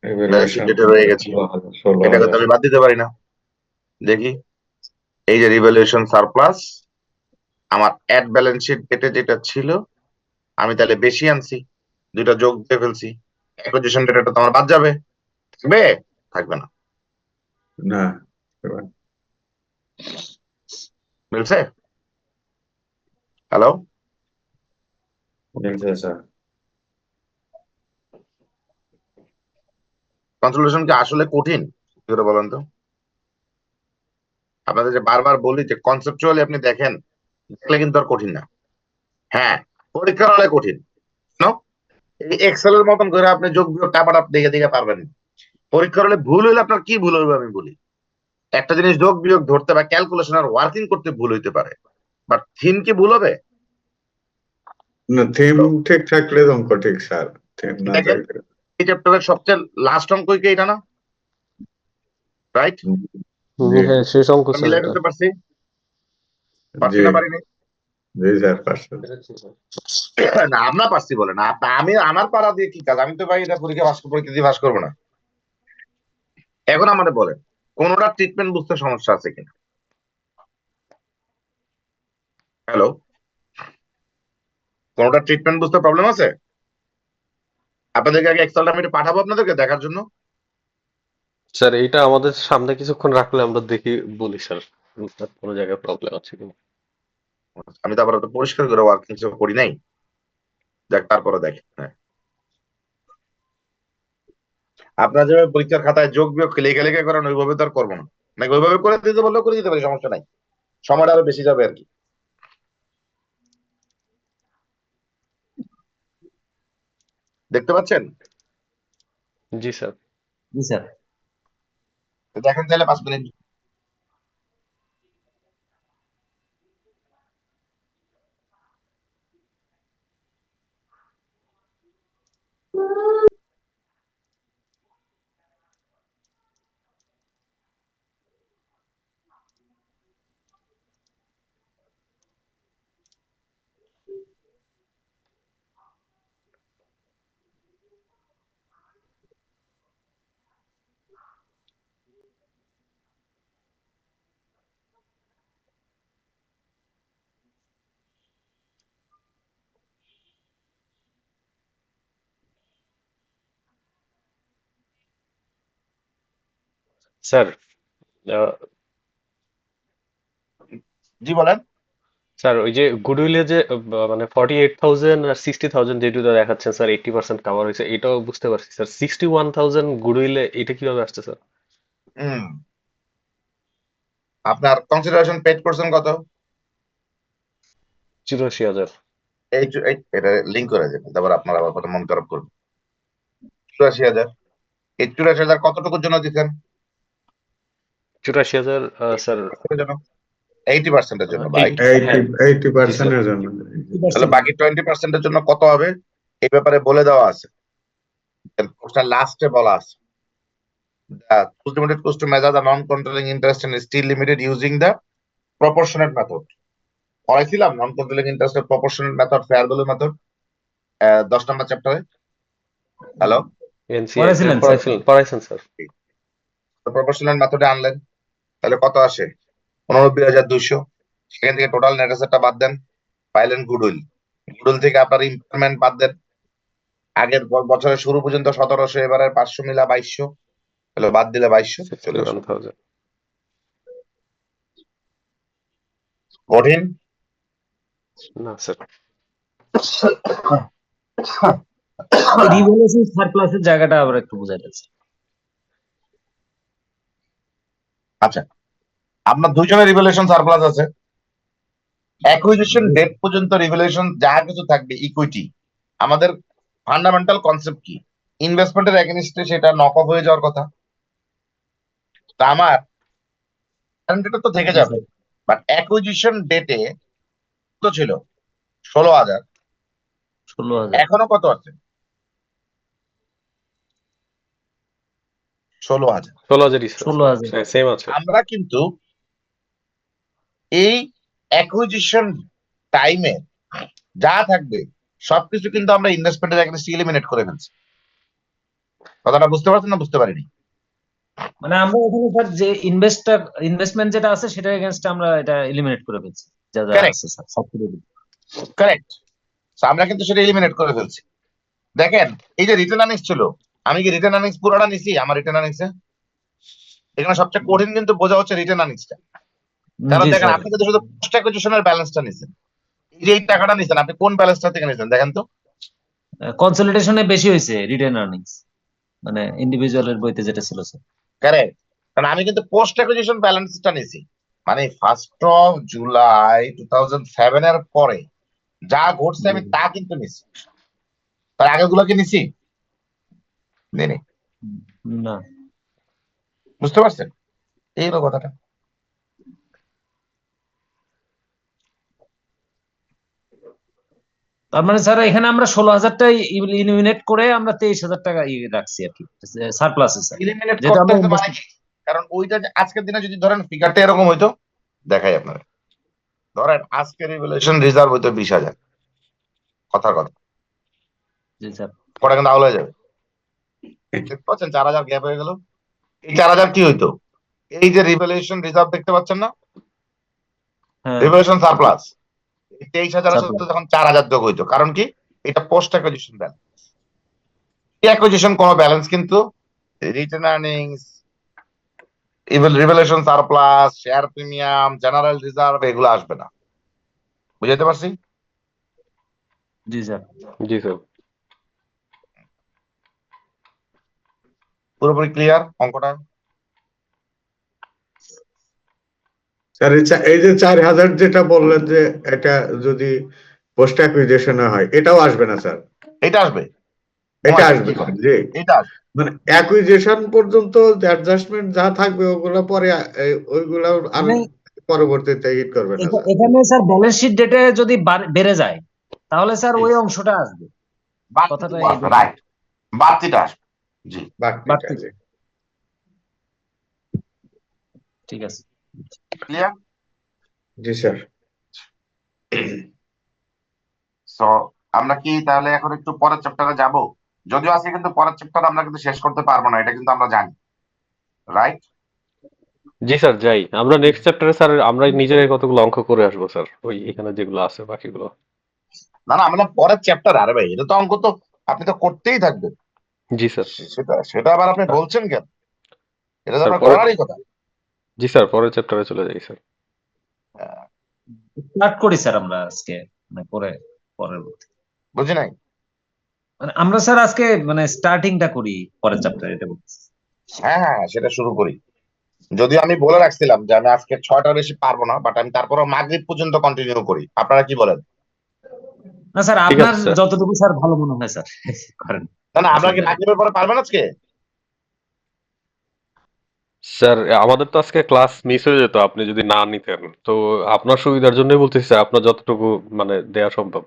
balance sheet evaluation যেটা রয়ে গেছে, 16,000 এটাকে তো 16,000 আমি বাদ দিতে পারি না। দেখি এই যে রিভ্যালুয়েশন সারপ্লাস, আমার অ্যাড ব্যালেন্স শিট ডেটে যেটা ছিল, আমি তাহলে বেশি আনছি, দুইটা যোগ দিয়ে ফেলছি। অ্যাকুইজিশন ডেটাটা তো আমার বাদ যাবে, থাকবে? থাকবে না। না, মিলছে? হ্যালো, মিলছে স্যার। কনসোলিডেশন কি আসলে কঠিন? কি করে বলেন তো? আপনাদের যে বারবার বলি যে কনসেপচুয়ালি আপনি দেখেন, দেখলে কিন্তু আর কঠিন না। হ্যাঁ, পরীক্ষার হলে কঠিন। No? এই এক্সেল এর মতন করে আপনি যোগ বিয়োগ টাপাটাপ দেখে দেখে পারবেন না। পরীক্ষার হলে ভুল হইলে আপনার কি ভুল হইবে আমি বলি। একটা জিনিস যোগ বিয়োগ ধরতে বা ক্যালকুলেশন আর ওয়ার্কিং করতে ভুল হইতে পারে, বাট থিম কি ভুল হবে? না, থিম ঠিক থাকলে অঙ্ক ঠিক স্যার, থিম না দেখেন থাকলে এই চ্যাপ্টারের সবচেয়ে লাস্ট অঙ্ক কি এটা না? রাইট? জি হ্যাঁ শেষ অঙ্ক স্যার মিলাই এটা। ফেলতে পারছি? পারছি জি না পারিনি? জি স্যার, পারছেন। না আমরা পারছি বলে না, আমি আমার পারা দিয়ে কি কাজ? আমি তো ভাই এটা পরীক্ষা দিয়ে পাস করবো না। এখন আমাদের বলেন কোনটা ট্রিটমেন্ট বুঝতে সমস্যা আছে কিনা? হ্যালো, কোনটা ট্রিটমেন্ট বুঝতে প্রবলেম আছে? আপনাদেরকে আগে এক্সেলটা আমি একটু পাঠাবো আপনাদেরকে দেখার জন্য। স্যার এইটা আমাদের সামনে কিছুক্ষণ রাখলে আমরা দেখি বলি স্যার কোনো জায়গায় প্রবলেম আছে কিনা। আমি তো আবার অত পরিষ্কার করে ওয়ার্কিং করি নাই, দেখ তারপরে দেখেন। হ্যাঁ, আপনার যেভাবে পরীক্ষার খাতায় যোগ বিয়োগ লেখা লেখা করেন ওইভাবে তো আর করবো না। নাকি ওইভাবে করে দিতে বললেও করে দিতে পারি, সমস্যা নাই, সময়টা আরো বেশি যাবে আর কি। দেখতে পাচ্ছেন? জি স্যার। জি স্যার। তো দেখেন তাহলে 5 মিনিট। স্যার আহ, জি বলেন। স্যার ওই যে গুডউইলে যে মানে 48,000 আর 60,000 যে দুটো দেখাচ্ছেন স্যার 80% কাভার হয়েছে এটাও বুঝতে পারছি স্যার। 61,000 গুডউইলে এটা কিভাবে আসছে স্যার? হুম, আপনার কনসিডারেশন পেড করছেন কত? 84,000। এটা লিঙ্ক করে দেবেন, তারপর আপনার আবার কত মন খারাপ করবেন। 84,000। এই 84,000 কতটুকুর জন্য দিচ্ছেন? 84,000 স্যার 80% এর জন্য ভাই। 80 এইটি হ্যাঁ। জি স্যার। 80% এর জন্য। তাহলে বাকি 20% এর জন্য কত হবে এই ব্যাপারে বলে দেওয়া আছে, লাস্টে বলা আছে। Cost limited cost to measure the non-controlling interest and still limited using the proportionate method. পড়াইছিলাম নন কন্ট্রোলিং ইন্টারেস্টের proportional method, fair value method 10 number চ্যাপ্টারে। হ্যালো, এনসিএ পড়াইছিলেন স্যার। পড়াইছেন স্যার। প্রপোর্শনাল মেথডে আনলেন তাহলে কত আসে? 89,200। সেখান থেকে টোটাল নেট অ্যাসেটটা বাদ দেন, পাইলেন গুডউইল। গুডউইল থেকে আপনার ইমপ্যারমেন্ট বাদ দেন, আগের বছরের শুরু পর্যন্ত 1700, এবারে 500 মিলা 2200, তাহলে বাদ দিলে 2200 চলে আসবে। 61,000। কঠিন? না স্যার। রিভ্যালুয়েশন সারপ্লাসের জায়গাটা আবার একটু বুঝাই যাচ্ছে। আচ্ছা, আপনার দুইজনের রিভ্যালুয়েশন সারপ্লাস আছে। অ্যাকুইজিশন ডেট পর্যন্ত রিভ্যালুয়েশন যা কিছু থাকবে ইকুইটি, আমাদের ফান্ডামেন্টাল কনসেপ্ট কি? ইনভেস্টমেন্টের এগেনস্টে সেটা নক অফ হয়ে যাওয়ার কথা। তা আমার এটা তো থেকে যাবে, বাট অ্যাকুইজিশন ডেটে তো ছিল 16,000, 16,000। এখনো কত আছে? 16,000। 16,000 স্যার, 16,000। সেম আছে। আমরা কিন্তু এই অ্যাকুইজিশন টাইমে যা থাকবে সবকিছু কিন্তু আমরা ইনভেস্টমেন্টের এগেনস্টে এলিমিনেট করে ফেলছি। কথাটা বুঝতে পারছেন না বুঝতে পারিনি? মানে আমরা এখানে স্যার যে ইনভেস্টমেন্ট যেটা আছে সেটার এগেইনস্ট আমরা এটা এলিমিনেট করে ফেলছি, যা যা Correct. আছে স্যার সবকিছু। কারেক্ট। আমরা কিন্তু সেটা এলিমিনেট করে ফেলছি। দেখেন, এই যে রিটার্ন আর্নিংস ছিল, আমি কি রিটার্ন আর্নিংস পুরোটা নিছি? আমার রিটার্ন আর্নিংস এখানে সবচেয়ে কঠিন কিন্তু বোঝা হচ্ছে রিটার্ন আর্নিংসটা। কারণ জি দেখেন, স্যার, আপনি কিন্তু শুধু পোস্ট অ্যাকুইজিশনের ব্যালেন্সটা নিছেন। এই যে এই টাকাটা নিছেন, আপনি কোন ব্যালেন্সটা থেকে নিছেন দেখেন তো? কনসলিডেশনে বেশি হয়েছে রিটেন আর্নিংস, মানে ইন্ডিভিজুয়ালের বইতে যেটা ছিল স্যার। কারেক্ট। কারণ আমি কিন্তু পোস্ট অ্যাকুইজিশন ব্যালেন্সটা নিছি, মানে 1 জুলাই 2007 এর পরে যা ঘটছে আমি তা কিন্তু নিছি। তার আগেগুলো কি নিছি? নেই। না, বুঝতে পারছেন? এই হলো কথাটা। তার মানে স্যার এখানে আমরা 16,000টাই ইলিমিনেট করে আমরা 23,000 টাকা রাখছি আর কি সারপ্লাসে স্যার, এলিমিনেট যেটা করতে আমরা হতে মানে কি? কারণ ওইটা যে আজকের দিনে যদি ধরেন ফিগারটা এরকম হইতো, দেখাই আপনার, ধরেন আজকের রিভ্যালুয়েশন রিজার্ভ হইতো 20,000, কথার কথা, জি স্যার। পরে কিন্তু আউল হয়ে যাবে। দেখতে পাচ্ছেন 4,000 গ্যাপ হয়ে গেল। এই 4,000 কি হইতো? এই যে রিভ্যালুয়েশন রিজার্ভ দেখতে পাচ্ছেন না, হ্যাঁ, রিভ্যালুয়েশন সারপ্লাস, 23,000 এর surplus। সাথে যখন 4,000 যোগ হইতো, কারণ কি? এটা পোস্ট অ্যাকুইজিশন ব্যালেন্স। এই অ্যাকুইজিশন কোনো ব্যালেন্স কিন্তু written earnings, revaluation surplus, share premium, general reserve এগুলো আসবে না। বুঝাইতে পারছি? জি স্যার। জি স্যার। পুরোপুরি ক্লিয়ার অঙ্কটা? স্যার এই যে 4,000 যেটা বললেন যে এটা যদি পোস্ট অ্যাকুইজিশনে হয়, এটাও আসবে না স্যার? এটা আসবে। এটা আসবে আসবে কি করে? না, জি। এটা আসবে। মানে অ্যাকুইজিশন পর্যন্ত অ্যাডজাস্টমেন্ট যা থাকবে ওগুলো পরে ওইগুলো আর মানে পরবর্তীতে হিট করবে না স্যার? এখানে স্যার ব্যালেন্স শিট ডেটে যদি বেড়ে যায় তাহলে স্যার ওই অংশটা আসবে, কথাটা এই আসবে, রাইট। বাড়তিটা আসবে। জি, বাকিটা, বাড়তি। জি। ঠিক আছে। ক্লিয়ার? জি স্যার। সো আমরা কি তাহলে এখন একটু পরের চ্যাপ্টারে যাব? যদিও আজকে কিন্তু পরের চ্যাপ্টার আমরা কিন্তু শেষ করতে পারবো না, এটা কিন্তু আমরা জানি, রাইট? জি স্যার, যাই আমরা নেক্সট চ্যাপ্টারে স্যার, আমরা নিজেরাই কতগুলো অঙ্ক করে আসবো স্যার, ওই এখানে যেগুলো আছে বাকিগুলো। না আমরা পরের চ্যাপ্টার, আরে ভাই এটা তো অঙ্ক তো আপনি তো করতেই থাকবেন। জি স্যার। সেটা আবার আপনি বলছেন কেন? এটা তো স্যার আপনার পরে, করারই কথা। জি স্যার পরের চ্যাপ্টারে চলে যাই স্যার। হ্যাঁ, স্টার্ট করি স্যার আমরা আজকে, মানে পরের বুঝি নাই। মানে আমরা স্যার আজকে মানে স্টার্টিংটা করি পরের চ্যাপ্টার, এটা বলছি। হ্যাঁ, সেটা শুরু করি। যদিও আমি বলে রাখছিলাম যে আমি আজকে 6টার বেশি পারবো না, বাট আমি তারপরও মাগরিব পর্যন্ত কন্টিনিউ করি। আপনারা কি বলেন? না স্যার, ঠিক আপনার আছে স্যার। যতটুকু স্যার ভালো মনে হয় স্যার করেন, না আপনারা কি অসুবিধা নেই। মাগরিবের পরে পারবেন আজকে? স্যার আমাদের তো আজকে ক্লাস মিস হয়ে যেত আপনি যদি না নিতেন, তো আপনার সুবিধার জন্যই বলতেছি স্যার, আপনার যতটুকু মানে দেয়া সম্ভব।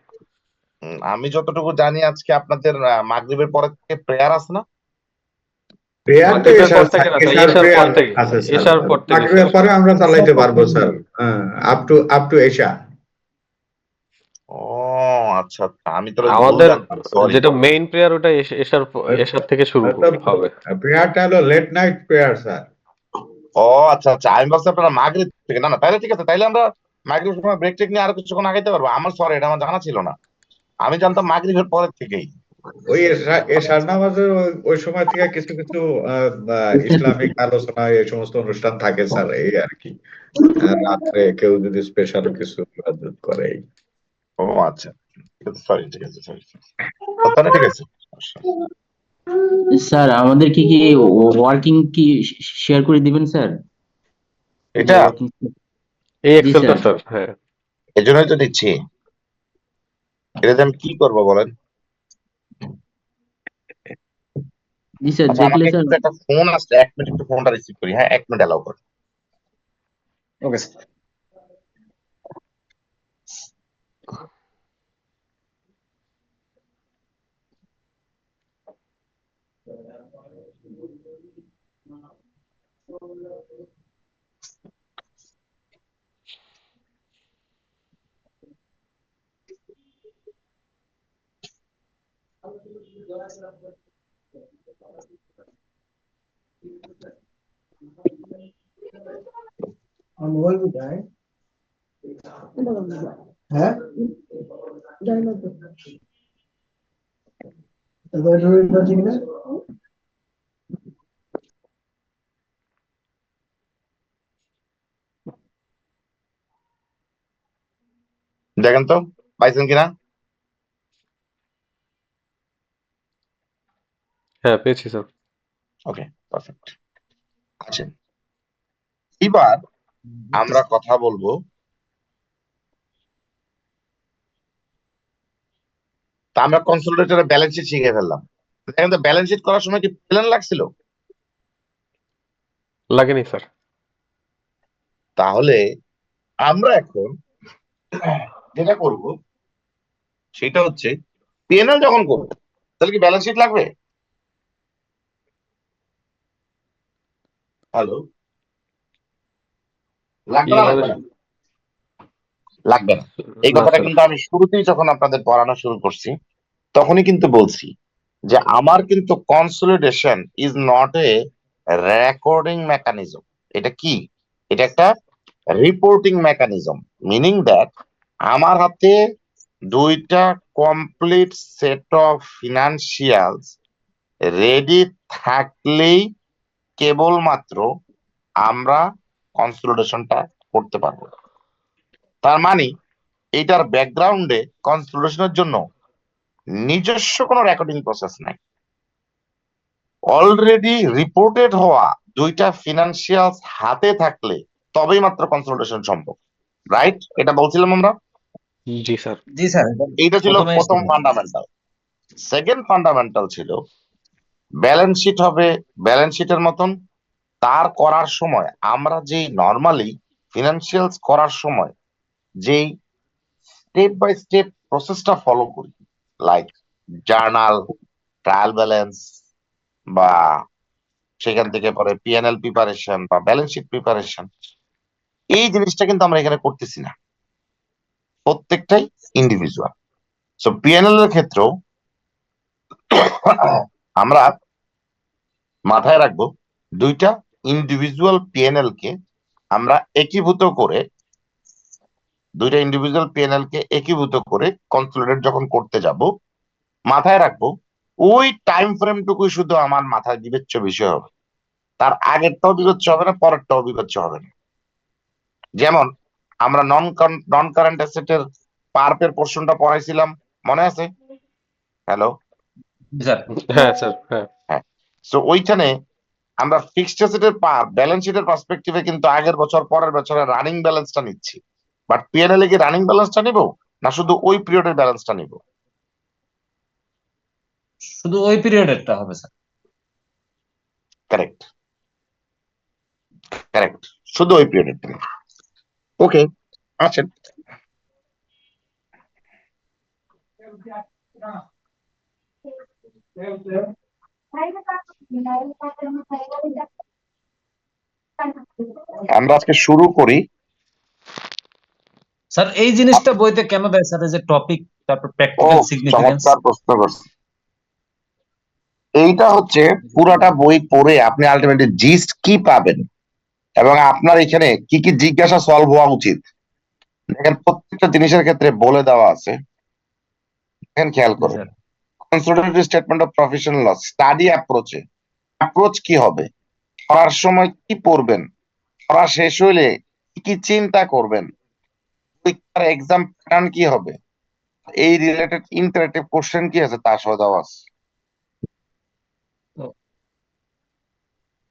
আমি যতটুকু জানি আজকে আপনাদের মাগরিবের পরে থেকে প্রেয়ার আছে না? প্রেয়ার তো মাগরিবের পর থেকে না স্যার, এশার এশার পর প্রেয়ার থেকে। আছে স্যার। এশার পর থেকে মাগরিবের স্যার। পরে আমরা চালাইতে পারবো স্যার, হ্যাঁ, আপ টু এশা। ও আচ্ছা, আমি তো ভুল আমাদের জানতাম, সরি। যেটা মেইন প্রেয়ার ওটা এশার থেকে শুরু হবে। প্রেয়ারটা হলো লেট নাইট প্রেয়ার স্যার। ও আচ্ছা, আমি ভাবছি আপনারা মাগরিব থেকে। না তাহলে ঠিক আছে, তাইলে আমরা মাগরিবের সময় ব্রেক টেক নিয়ে আরো কিছুক্ষণ আগাইতে পারবো। আমার সরি, এটা আমার জানা ছিল না। আমি জানতাম মাগরিবের পরের থেকেই। ওই এশার নামাজের ওই সময় থেকে কিছু কিছু ইসলামিক আলোচনা এই সমস্ত অনুষ্ঠান থাকে স্যার, এই আর কি। রাত্রে কেউ যদি স্পেশাল কিছু ইবাদত করে। ও আচ্ছা, ঠিক আছে, সরি, ঠিক আছে, সরি, তাহলে ঠিক আছে। স্যার আমাদেরকে কি ওয়ার্কিং কি শেয়ার করে দিবেন স্যার? এই যে এটা ওয়ার্কিং। এই জি এক্সেলটা স্যার। স্যার, হ্যাঁ। এজন্যই তো দিচ্ছি। এটা আমি কি করবো বলেন? জি স্যার, আচ্ছা, দেখলে আমাকে স্যার। কিন্তু একটা ফোন আসছে, 1 মিনিট একটু ফোনটা রিসিভ করি। হ্যাঁ, 1 মিনিট অ্যালাউ করুন। Okay sir. দেখেন তো পাইছেন কিনা। হ্যাঁ, পেয়েছি স্যার। ওকে, পারফেক্ট। আচ্ছা, এবার আমরা কথা বলবো তা আমরা কনসোলিডেটেড ব্যালেন্স শিট শিখে ফেললাম। দেখেন তো ব্যালেন্স শিট করার সময় কি প্ল্যান লাগছিল? লাগেনি স্যার। তাহলে আমরা এখন যেটা করব সেটা হচ্ছে পিএনএল যখন করবো তাহলে কি ব্যালেন্স শিট লাগবে? হ্যালো, লাগবে না, পিএনএল লাগবে না? লাগবে না। এই না কথাটা স্যার। কিন্তু আমি শুরুতেই যখন আপনাদের পড়ানো শুরু করছি তখনই কিন্তু বলছি যে আমার কিন্তু consolidation is not a recording mechanism. এটা কি? এটা একটা রিপোর্টিং মেকানিজম। মিনিং দ্যাট আমার হাতে দুইটা complete set of financials ready থাকলেই কেবলমাত্র আমরা কনসলিডেশনটা করতে পারবো। তার মানে এইটার ব্যাকগ্রাউন্ডে কনসলিডেশনের জন্য নিজস্ব কোনো রেকর্ডিং প্রসেস নাই। অলরেডি রিপোর্টেড হওয়া দুইটা ফিনান্সিয়ালস হাতে থাকলে তবেই মাত্র কনসলিডেশন সম্ভব। রাইট? এটা বলছিলাম আমরা। জি স্যার। জি স্যার, এইটা ছিল প্রথমে প্রথম ফান্ডামেন্টাল। সেকেন্ড ফান্ডামেন্টাল ছিল ব্যালেন্স শিট হবে ব্যালেন্স শিটের মতন। তার করার সময় আমরা যেই নর্মালি ফিনান্সিয়ালস করার সময় যেই স্টেপ বাই স্টেপ প্রসেসটা ফলো করি, লাইক জার্নাল, ট্রায়াল ব্যালেন্স, বা সেখান থেকে পরে পিএনএল প্রিপারেশন বা ব্যালেন্স শিট প্রিপারেশন, এই জিনিসটা কিন্তু আমরা এখানে করতেছি না। প্রত্যেকটাই ইন্ডিভিজুয়াল। সো পিএনএল এর ক্ষেত্রেও আমরা মাথায় রাখবো দুইটা ইন্ডিভিজুয়াল পিএনএল কে আমরা একীভূত করে, দুইটা ইন্ডিভিজুয়াল পিএনএল কে একীভূত করে কনসলিডেট যখন করতে যাব, মাথায় রাখবো ওই টাইম ফ্রেমটুকুই শুধু আমার মাথায় বিবেচ্য বিষয় হবে। তার আগেরটাও বিবেচ্য হবে না, পরেরটাও বিবেচ্য হবে না। যেমন আমরা নন কারেন্ট অ্যাসেটের পার্পের পোর্শনটা পড়াইছিলাম, মনে আছে? Hello, sir. হ্যাঁ স্যার, হ্যাঁ। হ্যাঁ। সো ওইখানে আমরা ফিক্সড অ্যাসেটের ব্যালেন্স শিটের পার্সপেক্টিভে কিন্তু আগের বছর পরের বছরের রানিং ব্যালেন্সটা নিচ্ছি। বাট পিএনএল এ কি রানিং ব্যালেন্সটা নিব না শুধু ওই পিরিয়ডের ব্যালেন্সটা নিব? শুধু ওই পিরিয়ডেরটা হবে স্যার। কারেক্ট, কারেক্ট, শুধু ওই পিরিয়ডেরটা। ওকে, আচ্ছা, আমরা আজকে শুরু করি। স্যার এই জিনিসটা বইতে কেন দেয় স্যার, এই যে টপিক তারপর ও, প্র্যাকটিক্যাল সিগনিফিকেন্স? চমৎকার প্রশ্ন করছে। এইটা হচ্ছে পুরাটা বই পড়ে আপনি আলটিমেটলি জিস্ট কি পাবেন এবং আপনার এখানে কি কি জিজ্ঞাসা সলভ হওয়া উচিত, দেখেন প্রত্যেকটা জিনিসের ক্ষেত্রে বলে দেওয়া আছে। দেখেন, খেয়াল করুন। Sir. Consolidated statement of professional loss study approach কি হবে, পড়ার সময় কি পড়বেন, পড়া শেষ হইলে কি কি চিন্তা করবেন, পরীক্ষার এক্সাম প্যাটার্ন কি হবে, এই রিলেটেড ইন্টারেক্টিভ কোশ্চেন কি আছে তার সহ দেওয়া আছে।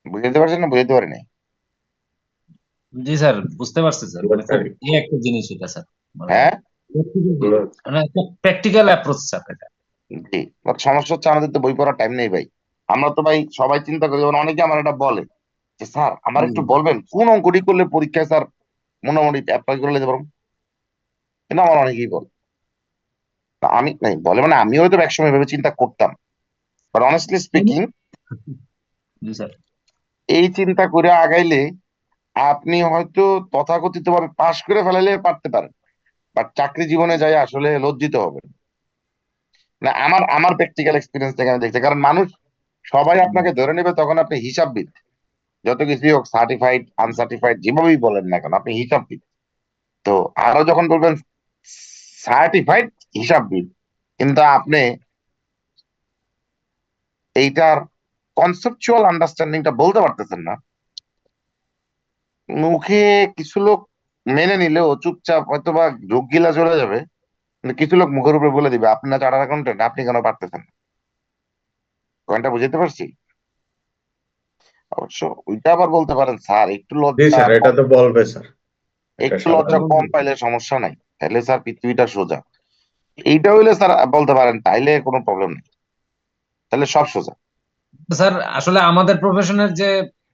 বুঝতে পারছেন না বুঝতে পারি নাই? জি স্যার, বুঝতে পারছি স্যার, মানে খুব একটা জিনিস এটা স্যার, মানে হ্যাঁ মানে প্র্যাকটিক্যাল অ্যাপ্রোচ স্যার এটা। জি, বাট সমস্যা হচ্ছে আমাদের তো বই পড়ার টাইম নেই ভাই। আমরা তো ভাই সবাই চিন্তা করি, যেমন অনেকে আমার এটা বলে যে স্যার আমার একটু বলবেন কোন অঙ্কটি করলে পরীক্ষায় স্যার মোটামুটি অ্যাপ্লাই করে নিতে পারবো, কিন্তু আমার অনেকেই বলে। তা আমি নাই বলে মানে আমিও হয়তো একসময় ভেবে চিন্তা করতাম, but honestly speaking G sir. এই চিন্তা করে আগাইলে আপনি হয়তো তথাকথিত ভাবে পাশ করে ফেলাইলে পারতে পারেন, বাট চাকরি জীবনে যাই আসলে লজ্জিত হবে না। আমার আমার প্র্যাকটিক্যাল এক্সপিরিয়েন্স থেকে আমি দেখছি, কারণ মানুষ সবাই আপনাকে ধরে নেবে তখন আপনি হিসাববিদ, যত কিছুই হোক, সার্টিফাইড আনসার্টিফাইড যেভাবেই বলেন না কেন আপনি হিসাববিদ। তো আরো যখন বলবেন সার্টিফাইড হিসাববিদ, কিন্তু আপনি এইটার কনসেপচুয়াল আন্ডারস্ট্যান্ডিংটা বলতে পারতেছেন না, মুখে কিছু লোক মেনে নিলেও চুপচাপ হয়তো বা ঢোক গিলা চলে যাবে, কিন্তু কিছু লোক মুখের উপরে বলে দিবে আপনি না চার্টার অ্যাকাউন্টেন্ট, আপনি কেন পারতেছেন না। পয়েন্টটা বুঝতে পারছি? অবশ্য ওইটা আবার বলতে পারেন স্যার একটু জি লজ্জা স্যার, এটা কম, তো বলবে স্যার, এটা একটু লজ্জা স্বাভাবিক। কম পাইলে সমস্যা নাই, তাহলে স্যার পৃথিবীটা সোজা। এইটা হইলে স্যার বলতে পারেন, তাইলে কোনো প্রবলেম নেই, তাহলে সব সোজা। স্যার আসলে আমাদের প্রফেশনের যে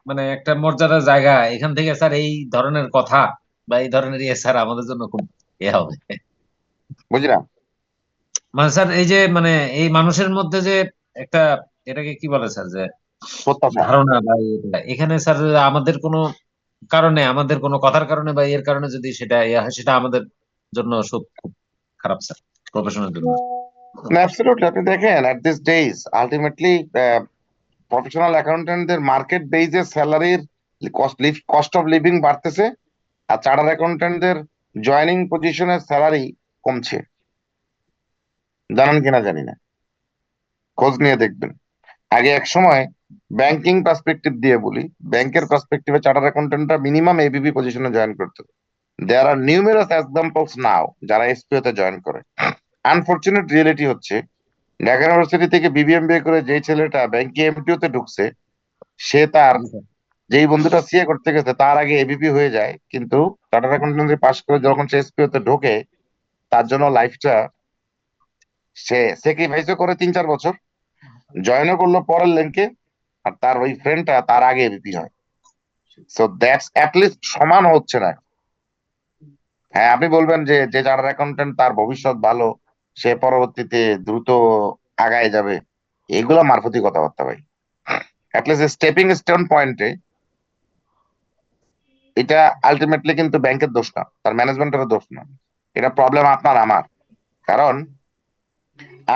মানে একটা মর্যাদার জায়গা, এখান থেকে স্যার এই ধরনের কথা বা এই ধরনের ইয়ে স্যার আমাদের জন্য খুব ইয়ে হবে। বুঝলাম। মানে স্যার এই যে মানে এই মানুষের মধ্যে যে একটা, এটাকে কি বলে স্যার, যে প্রত্যাশা। ধারণা বা এখানে স্যার আমাদের কোনো কারণে, আমাদের কোনো কথার কারণে বা এর কারণে যদি সেটা ইয়ে হয়, সেটা আমাদের জন্য খুব খারাপ স্যার, প্রফেশনের জন্য। অ্যাবসলিউটলি, আপনি দেখেন at this days ultimately professional অ্যাকাউন্টেন্টদের মার্কেট বেজে স্যালারির কস্ট অফ লিভিং বাড়তেছে, আর চার্টার অ্যাকাউন্টেন্টদের জয়নিং পজিশনের স্যালারি কমছে। জানেন কিনা জানি না, খোঁজ নিয়ে দেখবেন। আগে এক সময় ব্যাংকিং পার্সপেক্টিভ দিয়ে বলি, ব্যাংকের পার্সপেক্টিভে চার্টার অ্যাকাউন্টেন্টরা মিনিমাম এবিপি পজিশনে জয়েন করতো। দেয়ার আর নিউমেরাস এক্সাম্পলস নাও যারা এসপিও তে জয়েন করে। আনফরচুনেট রিয়েলিটি হচ্ছে ঢাকা ইউনিভার্সিটি থেকে বিবিএমবিএ করে যেই ছেলেটা ব্যাংকে এমপিও তে ঢুকছে, সে তার যেই বন্ধুটা সিএ করতে গেছে তার আগে এবিপি হয়ে যায়, কিন্তু চার্টার অ্যাকাউন্টেন্সি পাশ করে যখন সে এসপিও তে ঢোকে, তার জন্য লাইফটা সে স্যাক্রিফাইসও করে 3-4 বছর, জয়েনও করলো পরের ল্যাঙ্কে, আর তার ওই ফ্রেন্ডটা তার আগে এবিপি হয়। সো দ্যাটস অ্যাটলিস্ট সমান হচ্ছে না। হ্যাঁ, আপনি বলবেন যে যে চার্টার অ্যাকাউন্টেন্ট তার ভবিষ্যৎ ভালো, সে পরবর্তীতে দ্রুত আগায় যাবে, এগুলো মারফতি কথাবার্তা ভাই। অ্যাটলিস্ট স্টেপিং স্টোন পয়েন্টে এটা আলটিমেটলি কিন্তু ব্যাংকের দোষ না, তার ম্যানেজমেন্টের দোষ না, এটা প্রবলেম আপনার আমার। কারণ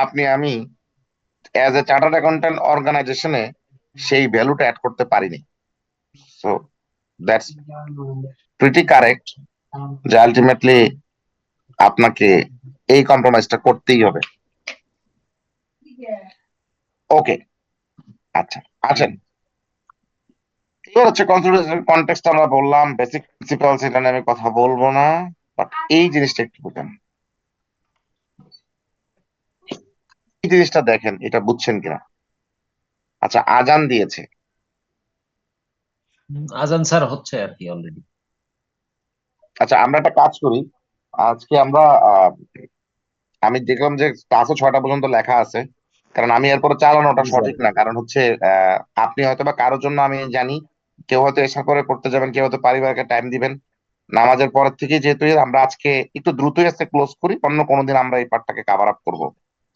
আপনি আমি অ্যাজ এ চার্টার্ড অ্যাকাউন্টেন্ট অর্গানাইজেশনে সেই ভ্যালুটা অ্যাড করতে পারিনি। সো দ্যাটস প্রিটি কারেক্ট যে আলটিমেটলি আপনাকে এই কম্প্রোমাইজটা করতেই হবে। ওকে, আচ্ছা আছেন। এবার হচ্ছে কনসিডারেশন কনটেক্সট আমরা বললাম, বেসিক প্রিন্সিপালস এটা নিয়ে আমি কথা বলবো না, বাট এই জিনিসটা একটু বুঝেন, এই জিনিসটা দেখেন, এটা বুঝছেন কিনা। আচ্ছা, আজান দিয়েছে। আজান স্যার হচ্ছে আর কি অলরেডি। আচ্ছা, আমরা একটা কাজ করি, আজকে আমরা আমি দেখলাম যে ক্লাসও 6টা পর্যন্ত লেখা আছে, কারণ আমি এরপরে চালানোটা জি স্যার। সঠিক না, কারণ হচ্ছে আপনি হয়তো বা কারোর জন্য আমি জানি, কেউ হয়তো এসা করে পড়তে যাবেন, কেউ হয়তো পারিবারিক টাইম দিবেন, নামাজের পরের থেকে যেহেতু আমরা আজকে একটু দ্রুতই আজকে ক্লোজ করি, অন্য কোনোদিন আমরা এই পার্টটাকে কাভার আপ করবো।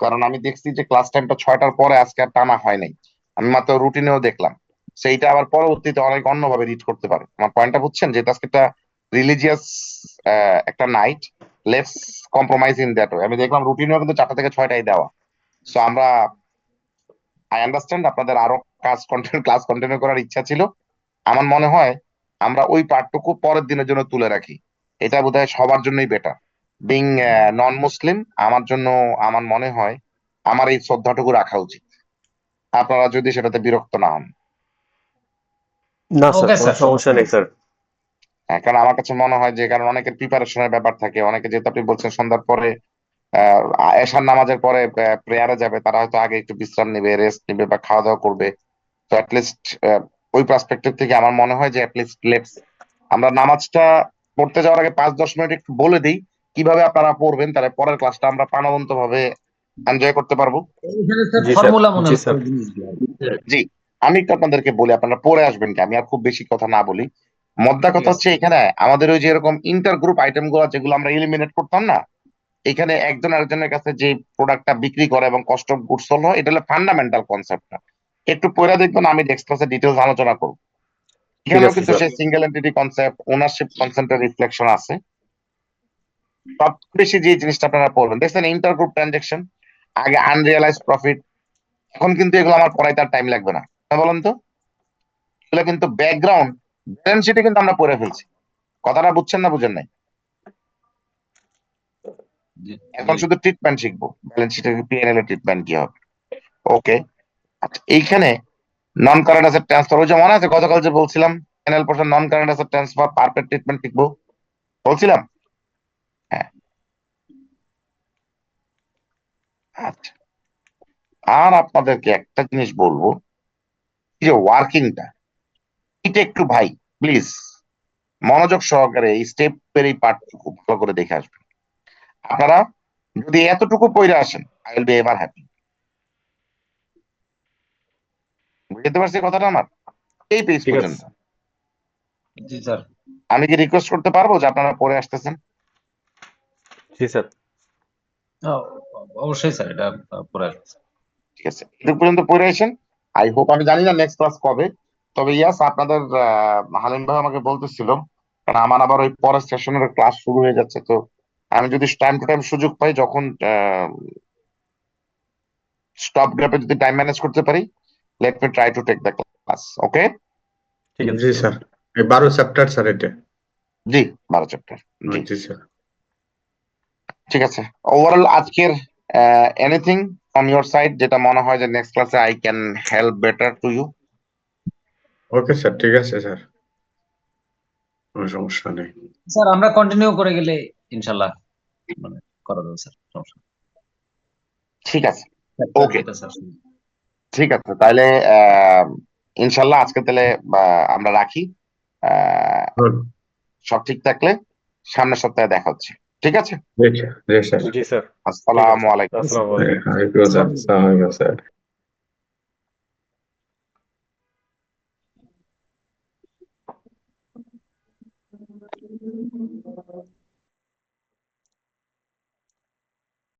কারণ আমি দেখছি যে ক্লাস টাইমটা 6টার পরে আজকে আর টানা হয় নাই, আমি মাত্র রুটিনেও দেখলাম, সেইটা আবার পরবর্তীতে অনেক অন্যভাবে রিড করতে পারে। আমার পয়েন্টটা বুঝছেন, যেহেতু আজকে একটা রিলিজিয়াস একটা night, let's compromise in that way. আমি দেখলাম রুটিনেও কিন্তু 4টা থেকে 6টাই দেওয়া। সো আমরা, আই আন্ডারস্ট্যান্ড আপনাদের আরো ক্লাস কন্টিনিউ করার ইচ্ছা ছিল, আমার মনে হয় আমরা ওই পার্টটুকু পরের দিনের জন্য তুলে রাখি, এটা বোধহয় সবার জন্যই বেটার। বিং নন মুসলিম আমার জন্য, আমার মনে হয় আমার এই শ্রদ্ধাটুকু রাখা উচিত, আপনারা যদি সেটাতে বিরক্ত না হন। না স্যার, ওকে কোনো স্যার, সমস্যা নেই স্যার। হ্যাঁ, কারণ আমার কাছে মনে হয় যে, কারণ অনেকের প্রিপারেশনের ব্যাপার থাকে, অনেকে যেহেতু আপনি বলছেন সন্ধ্যার পরে এশার নামাজের পরে প্রেয়ারে যাবে, তারা হয়তো আগে একটু বিশ্রাম নেবে, রেস্ট নেবে বা খাওয়া দাওয়া করবে। তো অ্যাটলিস্ট ওই পার্সপেক্টিভ থেকে আমার মনে হয় যে অ্যাটলিস্ট লেটস আমরা নামাজটা পড়তে যাওয়ার আগে 5-10 মিনিট একটু বলে দিই কিভাবে আপনারা পড়বেন, তাহলে পরের ক্লাসটা আমরা প্রাণবন্ত ভাবে এনজয় করতে পারবো। এখানে স্যার জি স্যার, ফর্মুলা মনে জি হচ্ছে স্যার, জিনিসগুলো। জি, আমি একটু আপনাদেরকে বলি, আপনারা পড়ে আসবেন কি, আমি আর খুব বেশি কথা না বলি। মদ্দা ঠিক কথা আছে। হচ্ছে এখানে আমাদের ওই যে এরকম ইন্টার গ্রুপ আইটেম গুলো যেগুলো আমরা এলিমিনেট করতাম না, এখানে একজন আরেকজনের কাছে যে প্রোডাক্টটা বিক্রি করে এবং কস্ট অফ গুডস সোল্ড হয়, এটা হলো ফান্ডামেন্টাল কনসেপ্টটা। একটু পড়ে দেখবেন, আমি নেক্সট ক্লাসে ডিটেলস আলোচনা করবো। ঠিক এখানেও আছে কিন্তু স্যার। সেই সিঙ্গেল এন্টিটি কনসেপ্ট, ওনারশিপ কনসেপ্টের রিফ্লেকশন আছে। সব বেশি যে জিনিসটা আপনারা পড়বেন, দেখছেন ইন্টার গ্রুপ ট্রানজেকশন, আগে আনরিয়ালাইজ প্রফিট, এখন কিন্তু এগুলো আমার পড়াইতে আর টাইম লাগবে না। হ্যাঁ, বলেন তো, এগুলো কিন্তু ব্যাকগ্রাউন্ড ব্যালেন্স শিটে কিন্তু আমরা পড়ে ফেলছি। কথাটা বুঝছেন না বুঝেন নাই? জি, এখন জি। শুধু ট্রিটমেন্ট শিখবো, ব্যালেন্স শিটের পিএনএল এর ট্রিটমেন্ট কি হবে। ওকে, আচ্ছা এইখানে নন কারেন্ট অ্যাসেট ট্রান্সফার, ওই যে মনে আছে গতকাল যে বলছিলাম panel portion non current asset transfer পারপেট ট্রিটমেন্ট শিখবো, বলছিলাম? হ্যাঁ, আচ্ছা। আর আপনাদেরকে একটা জিনিস বলবো, এই যে ওয়ার্কিংটা, এটা একটু ভাই প্লিজ মনোযোগ সহকারে এই স্টেপের এই পার্টটুকু ভালো করে দেখে আসবেন। আপনারা যদি এতটুকু পড়ে আসেন, I will be ever happy. বুঝতে পারছি কথাটা আমার? এই পেজ ঠিক আছে। পর্যন্ত জি স্যার। আমি কি রিকোয়েস্ট করতে পারবো যে আপনারা পড়ে আসতেছেন? জি স্যার। অবশ্যই স্যার, এটা পরে আসবে। ঠিক আছে, এটুকু পর্যন্ত পড়ে আসেন। আই হোপ, আমি জানি না নেক্সট ক্লাস কবে, তবে ইয়াস আপনাদের হালিম ভাই আমাকে বলতেছিল, কারণ আমার আবার ওই পরের সেশনের ক্লাস শুরু হয়ে যাচ্ছে। তো আমি যদি টাইম টু টাইম সুযোগ পাই, যখন স্টপ গ্যাপে যদি টাইম ম্যানেজ করতে পারি, let me try to take the class. Okay, ঠিক আছে জি স্যার। স্যার, এই 12 চ্যাপ্টার স্যার এটা। জি, 12 চ্যাপ্টার। জি, জি স্যার। ঠিক আছে। ওভারঅল আজকের এনিথিং ফ্রম ইউর সাইড যেটা মনে হয় যে নেক্সট ক্লাসে I can help better to you? Okay sir, ঠিক আছে স্যার, কোনো সমস্যা নেই। স্যার আমরা কন্টিনিউ করে গেলে ইনশাল্লাহ মানে করা যাবে স্যার, সমস্যা নেই। ঠিক আছে, Chapter ওকে, যেটা স্যার ঠিক আছে তাহলে ইনশাল্লাহ আজকে তাহলে আমরা রাখি। আহ, হুম, সব ঠিক থাকলে সামনের সপ্তাহে দেখা হচ্ছে। ঠিক আছে, জি স্যার, জি স্যার। জি স্যার। ঠিক আছে। আসসালামু আলাইকুম। আসসালামু আলাইকুম। ওয়ালাইকুম আসসালাম, আসসালামু আলাইকুম স্যার।